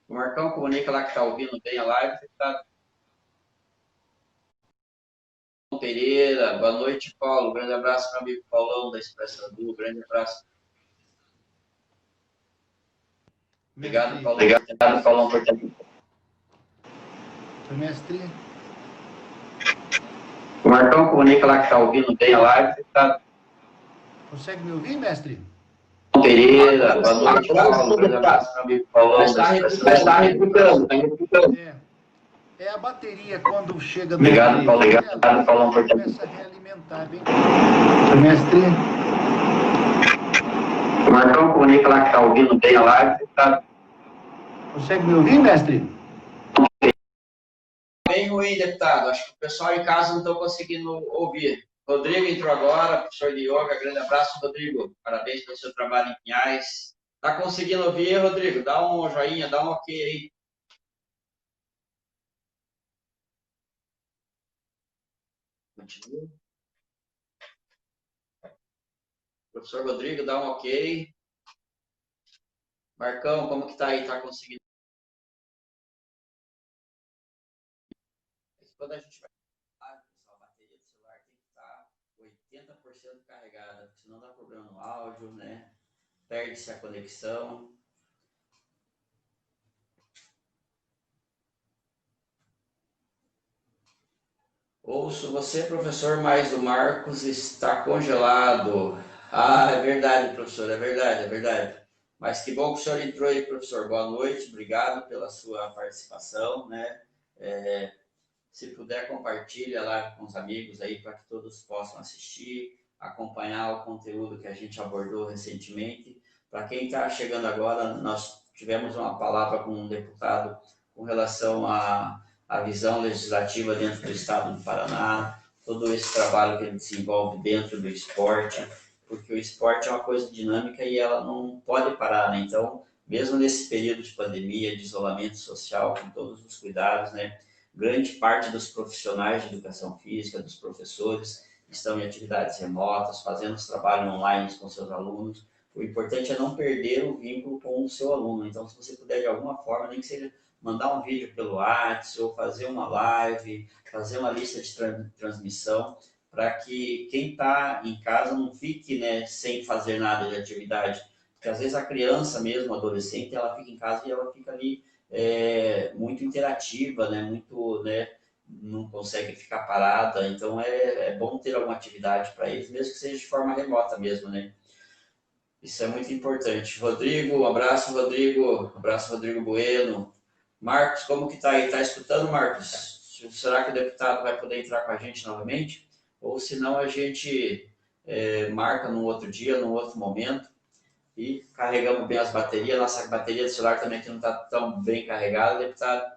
O Marcão comunica lá que está ouvindo bem a live, deputado. Pereira, boa noite, Paulo. Grande abraço para o amigo Paulão da Expressa Du. Grande abraço. Obrigado, Paulo. Obrigado, Paulão, por ter vindo. Mestre. O Marcão comunica lá que está ouvindo bem a live, deputado. Consegue me ouvir, mestre? Pereira, boa noite, Paulo. Grande abraço para o amigo Paulão da Expressa Du. Está replicando. É a bateria quando chega... Obrigado, Paulo. Obrigado, Paulão, por ter vindo. Começa a realimentar bem. Mestre. O Marcão comunica lá que está ouvindo bem a live, deputado. Consegue me ouvir, mestre? Bem ruim, deputado. Acho que o pessoal em casa não está conseguindo ouvir. Rodrigo entrou agora, professor de yoga. Grande abraço, Rodrigo. Parabéns pelo seu trabalho em Pinhais. Tá conseguindo ouvir, Rodrigo? Dá um joinha, dá um ok aí. Continua. Professor Rodrigo, dá um ok. Marcão, como que tá aí? Tá conseguindo? Quando a gente vai falar, pessoal, a bateria do celular tem que estar 80% carregada, senão dá problema no áudio, né? Perde-se a conexão. Ouço você, professor, mas o Marcos está congelado. Ah, é verdade, professor, é verdade, é verdade. Mas que bom que o senhor entrou aí, professor. Boa noite, obrigado pela sua participação, né? Se puder, compartilha lá com os amigos aí para que todos possam assistir, acompanhar o conteúdo que a gente abordou recentemente. Para quem está chegando agora, nós tivemos uma palavra com um deputado com relação à visão legislativa dentro do estado do Paraná, todo esse trabalho que ele desenvolve dentro do esporte, porque o esporte é uma coisa dinâmica e ela não pode parar, né? Então, mesmo nesse período de pandemia, de isolamento social, com todos os cuidados, né? Grande parte dos profissionais de educação física, dos professores, estão em atividades remotas, fazendo os trabalhos online com seus alunos. O importante é não perder o vínculo com o seu aluno. Então, se você puder, de alguma forma, nem que seja mandar um vídeo pelo WhatsApp, ou fazer uma live, fazer uma lista de transmissão, para que quem está em casa não fique, né, sem fazer nada de atividade. Porque, às vezes, a criança mesmo, adolescente, ela fica em casa e ela fica ali muito interativa, né? Muito, né? Não consegue ficar parada, então é bom ter alguma atividade para eles, mesmo que seja de forma remota mesmo, né? Isso é muito importante. Rodrigo, um abraço, Rodrigo. Um abraço, Rodrigo Bueno. Marcos, como que tá aí? Tá escutando, Marcos? Será que o deputado vai poder entrar com a gente novamente? Ou se não, a gente marca num outro dia, num outro momento, e carregamos bem as baterias. Nossa bateria do celular também aqui não está tão bem carregada, deputado.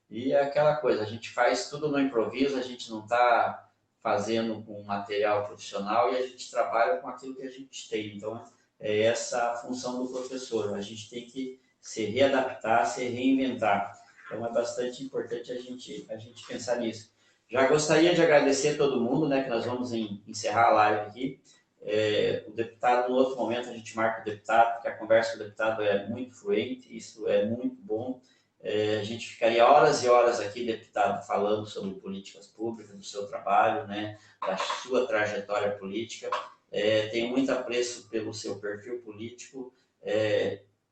E é aquela coisa, a gente faz tudo no improviso, a gente não está fazendo com material profissional e a gente trabalha com aquilo que a gente tem. Então, é essa a função do professor. A gente tem que se readaptar, se reinventar. Então, é bastante importante a gente pensar nisso. Já gostaria de agradecer a todo mundo, né, que nós vamos encerrar a live aqui. O deputado, no outro momento, a gente marca o deputado, porque a conversa com o deputado é muito fluente, isso é muito bom. A gente ficaria horas e horas aqui, deputado, falando sobre políticas públicas, do seu trabalho, né, da sua trajetória política. Tenho muito apreço pelo seu perfil político,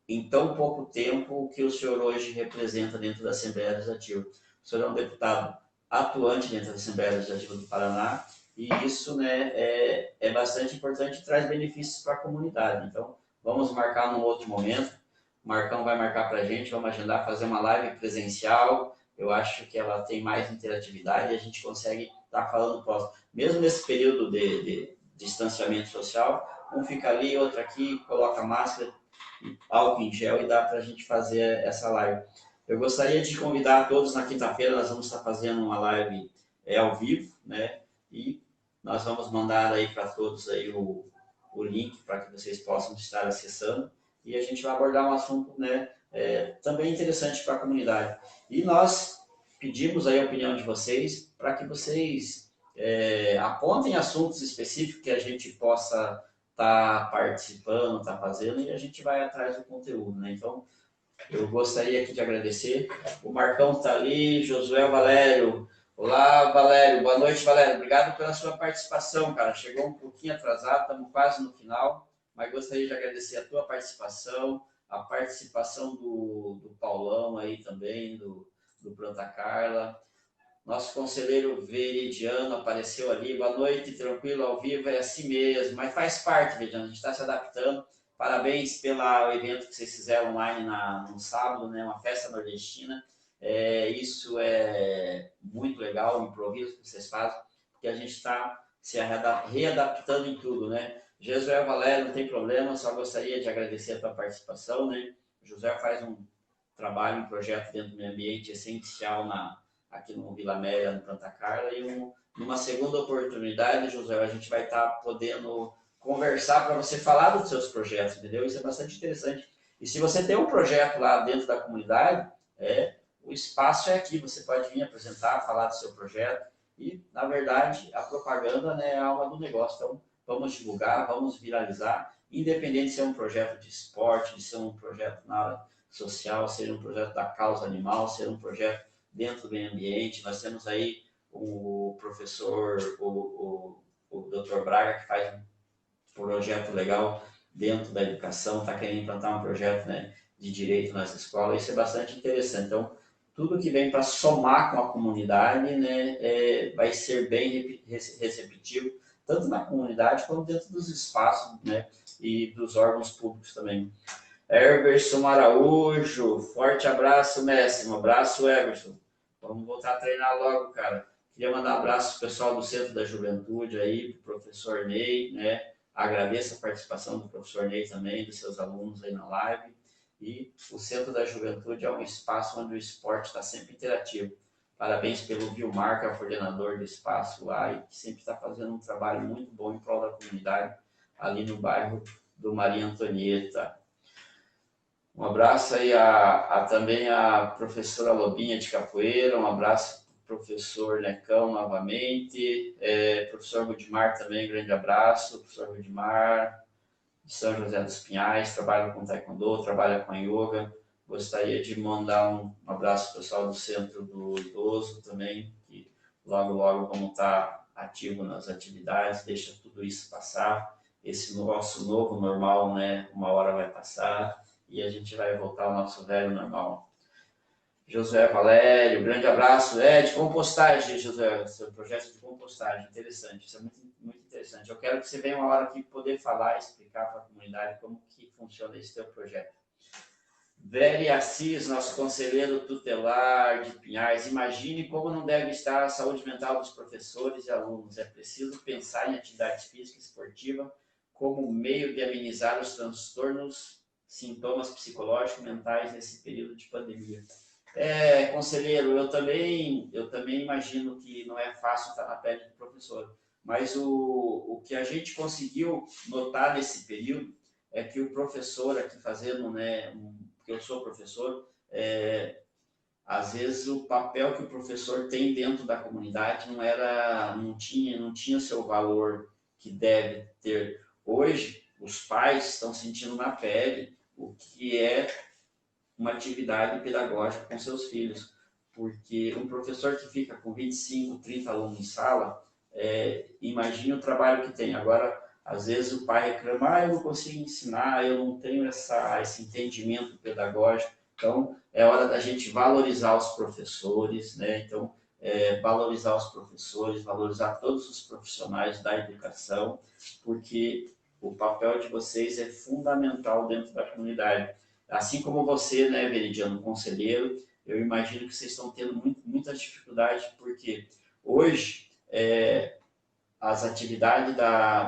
em tão pouco tempo que o senhor hoje representa dentro da Assembleia Legislativa. O senhor é um deputado atuante dentro da Assembleia Legislativa do Paraná, e isso, né, é bastante importante e traz benefícios para a comunidade. Então, vamos marcar num outro momento. O Marcão vai marcar para a gente, vamos agendar, fazer uma live presencial. Eu acho que ela tem mais interatividade e a gente consegue estar falando próximo. Mesmo nesse período de distanciamento social, um fica ali, outro aqui, coloca máscara, álcool em gel e dá para a gente fazer essa live. Eu gostaria de convidar todos na quinta-feira, nós vamos estar fazendo uma live ao vivo, né? E nós vamos mandar aí para todos aí o link para que vocês possam estar acessando e a gente vai abordar um assunto, né, também interessante para a comunidade. E nós pedimos aí a opinião de vocês para que vocês apontem assuntos específicos que a gente possa estar participando, estar fazendo, e a gente vai atrás do conteúdo, né? Então, eu gostaria aqui de agradecer. O Marcão está ali, Josué Valério. Olá, Valério. Boa noite, Valério. Obrigado pela sua participação, cara. Chegou um pouquinho atrasado, estamos quase no final, mas gostaria de agradecer a tua participação, a participação do Paulão aí também, do Planta Carla. Nosso conselheiro Veridiano apareceu ali. Boa noite, tranquilo, ao vivo, é assim mesmo. Mas faz parte, Veridiano, a gente está se adaptando. Parabéns pelo evento que vocês fizeram online no sábado, né? Uma festa nordestina. Isso é muito legal, o improviso que vocês fazem, porque a gente está se readaptando em tudo, né? Josué Valério, não tem problema, só gostaria de agradecer a tua participação, né? O José faz um trabalho, um projeto dentro do meio ambiente essencial aqui no Vila Amélia, no Planta Carla, e numa segunda oportunidade, José, a gente vai estar podendo conversar para você falar dos seus projetos, entendeu? Isso é bastante interessante. E se você tem um projeto lá dentro da comunidade, o espaço é aqui, você pode vir apresentar, falar do seu projeto, e, na verdade, a propaganda, né, é a alma do negócio. Então, vamos divulgar, vamos viralizar, independente de ser um projeto de esporte, de ser um projeto na área social, ser um projeto da causa animal, ser um projeto dentro do meio ambiente. Nós temos aí o professor, o Dr. Braga, que faz um projeto legal dentro da educação, está querendo implantar um projeto, né, de direito nas escolas. Isso é bastante interessante. Então, tudo que vem para somar com a comunidade, né, vai ser bem receptivo, tanto na comunidade quanto dentro dos espaços, né, e dos órgãos públicos também. Everson Araújo, forte abraço, mestre. Um abraço, Everson. Vamos voltar a treinar logo, cara. Queria mandar um abraço pro pessoal do Centro da Juventude aí, pro professor Ney, né? Agradeço a participação do professor Ney também, dos seus alunos aí na live. E o Centro da Juventude é um espaço onde o esporte está sempre interativo. Parabéns pelo Vilmar, que é o coordenador do espaço lá e que sempre está fazendo um trabalho muito bom em prol da comunidade ali no bairro do Maria Antonieta. Um abraço aí também a professora Lobinha de Capoeira, um abraço para o professor Necão novamente, professor Rudimar também, grande abraço, professor Rudimar, de São José dos Pinhais, trabalha com Taekwondo, trabalha com Yoga. Gostaria de mandar um abraço para o pessoal do Centro do Idoso também, que logo, logo vamos estar ativo nas atividades, deixa tudo isso passar. Esse nosso novo normal, né, uma hora vai passar e a gente vai voltar ao nosso velho normal. Josué Valério, grande abraço. De compostagem, Josué, seu projeto de compostagem, interessante, isso é muito, muito interessante. Eu quero que você venha uma hora aqui poder falar, explicar para a comunidade como que funciona esse teu projeto. Velho Assis, nosso conselheiro tutelar de Pinhais, imagine como não deve estar a saúde mental dos professores e alunos. É preciso pensar em atividade física e esportiva como meio de amenizar os transtornos, sintomas psicológicos e mentais nesse período de pandemia. Conselheiro, eu também imagino que não é fácil estar na pele do professor, mas o que a gente conseguiu notar nesse período é que o professor aqui fazendo, né, porque eu sou professor, às vezes o papel que o professor tem dentro da comunidade não tinha seu valor que deve ter. Hoje, os pais estão sentindo na pele o que é uma atividade pedagógica com seus filhos, porque um professor que fica com 25, 30 alunos em sala, imagine o trabalho que tem. Agora, às vezes o pai reclama, eu não consigo ensinar, eu não tenho esse entendimento pedagógico. Então, é hora da gente valorizar os professores, né? Então, valorizar os professores, valorizar todos os profissionais da educação, porque o papel de vocês é fundamental dentro da comunidade. Assim como você, né, Veridiano, conselheiro, eu imagino que vocês estão tendo muita dificuldade, porque hoje as atividades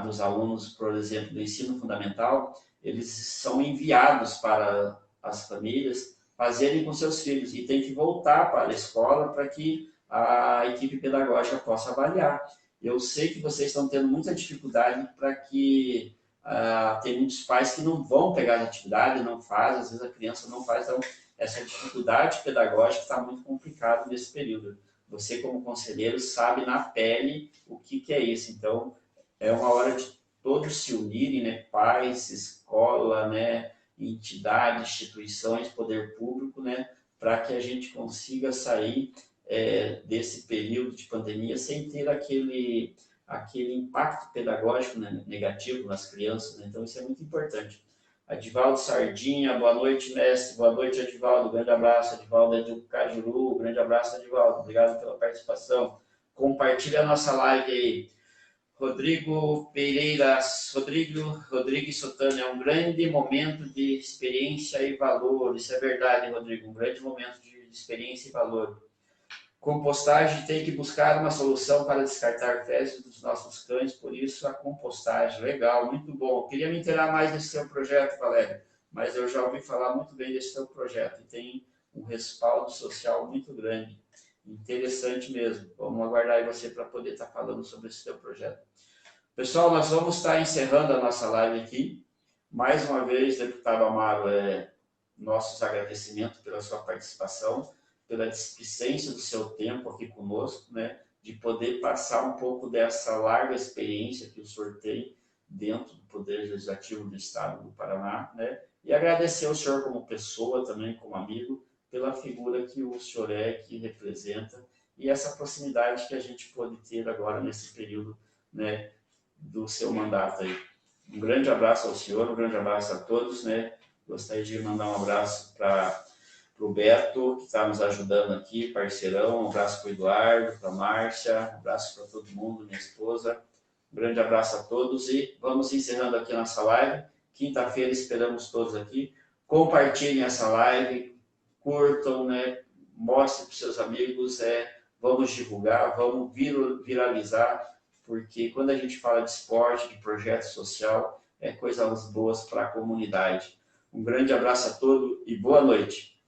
dos alunos, por exemplo, do ensino fundamental, eles são enviados para as famílias fazerem com seus filhos e tem que voltar para a escola para que a equipe pedagógica possa avaliar. Eu sei que vocês estão tendo muita dificuldade para que tem muitos pais que não vão pegar a atividade, não fazem, às vezes a criança não faz, então essa dificuldade pedagógica está muito complicada nesse período. Você, como conselheiro, sabe na pele o que é isso. Então, é uma hora de todos se unirem, né? Pais, escola, né? Entidades, instituições, poder público, né? Para que a gente consiga sair desse período de pandemia sem ter aquele impacto pedagógico, né, negativo nas crianças, né? Então isso é muito importante. Adivaldo Sardinha, boa noite, mestre, boa noite, Adivaldo, grande abraço, Adivaldo é do Cajuru, grande abraço, Adivaldo, obrigado pela participação. Compartilha a nossa live aí. Rodrigo Pereiras, Rodrigo Sotano, é um grande momento de experiência e valor, isso é verdade, Rodrigo, um grande momento de experiência e valor. Compostagem tem que buscar uma solução para descartar fezes dos nossos cães, por isso a compostagem. Legal, muito bom. Eu queria me inteirar mais desse seu projeto, Valério, mas eu já ouvi falar muito bem desse seu projeto e tem um respaldo social muito grande. Interessante mesmo. Vamos aguardar aí você para poder estar falando sobre esse seu projeto. Pessoal, nós vamos estar encerrando a nossa live aqui. Mais uma vez, deputado Amaro, nossos agradecimentos pela sua participação, pela displicência do seu tempo aqui conosco, né, de poder passar um pouco dessa larga experiência que o senhor tem dentro do Poder Legislativo do Estado do Paraná, né, e agradecer ao senhor como pessoa, também como amigo, pela figura que o senhor é, que representa, e essa proximidade que a gente pôde ter agora nesse período, né, do seu mandato aí. Um grande abraço ao senhor, um grande abraço a todos, né? Gostaria de mandar um abraço para o Beto, que está nos ajudando aqui, parceirão, um abraço para o Eduardo, para a Márcia, um abraço para todo mundo, minha esposa. Um grande abraço a todos e vamos encerrando aqui nossa live. Quinta-feira esperamos todos aqui. Compartilhem essa live, curtam, né? Mostrem para os seus amigos, vamos divulgar, vamos viralizar, porque quando a gente fala de esporte, de projeto social, é coisas boas para a comunidade. Um grande abraço a todos e boa noite.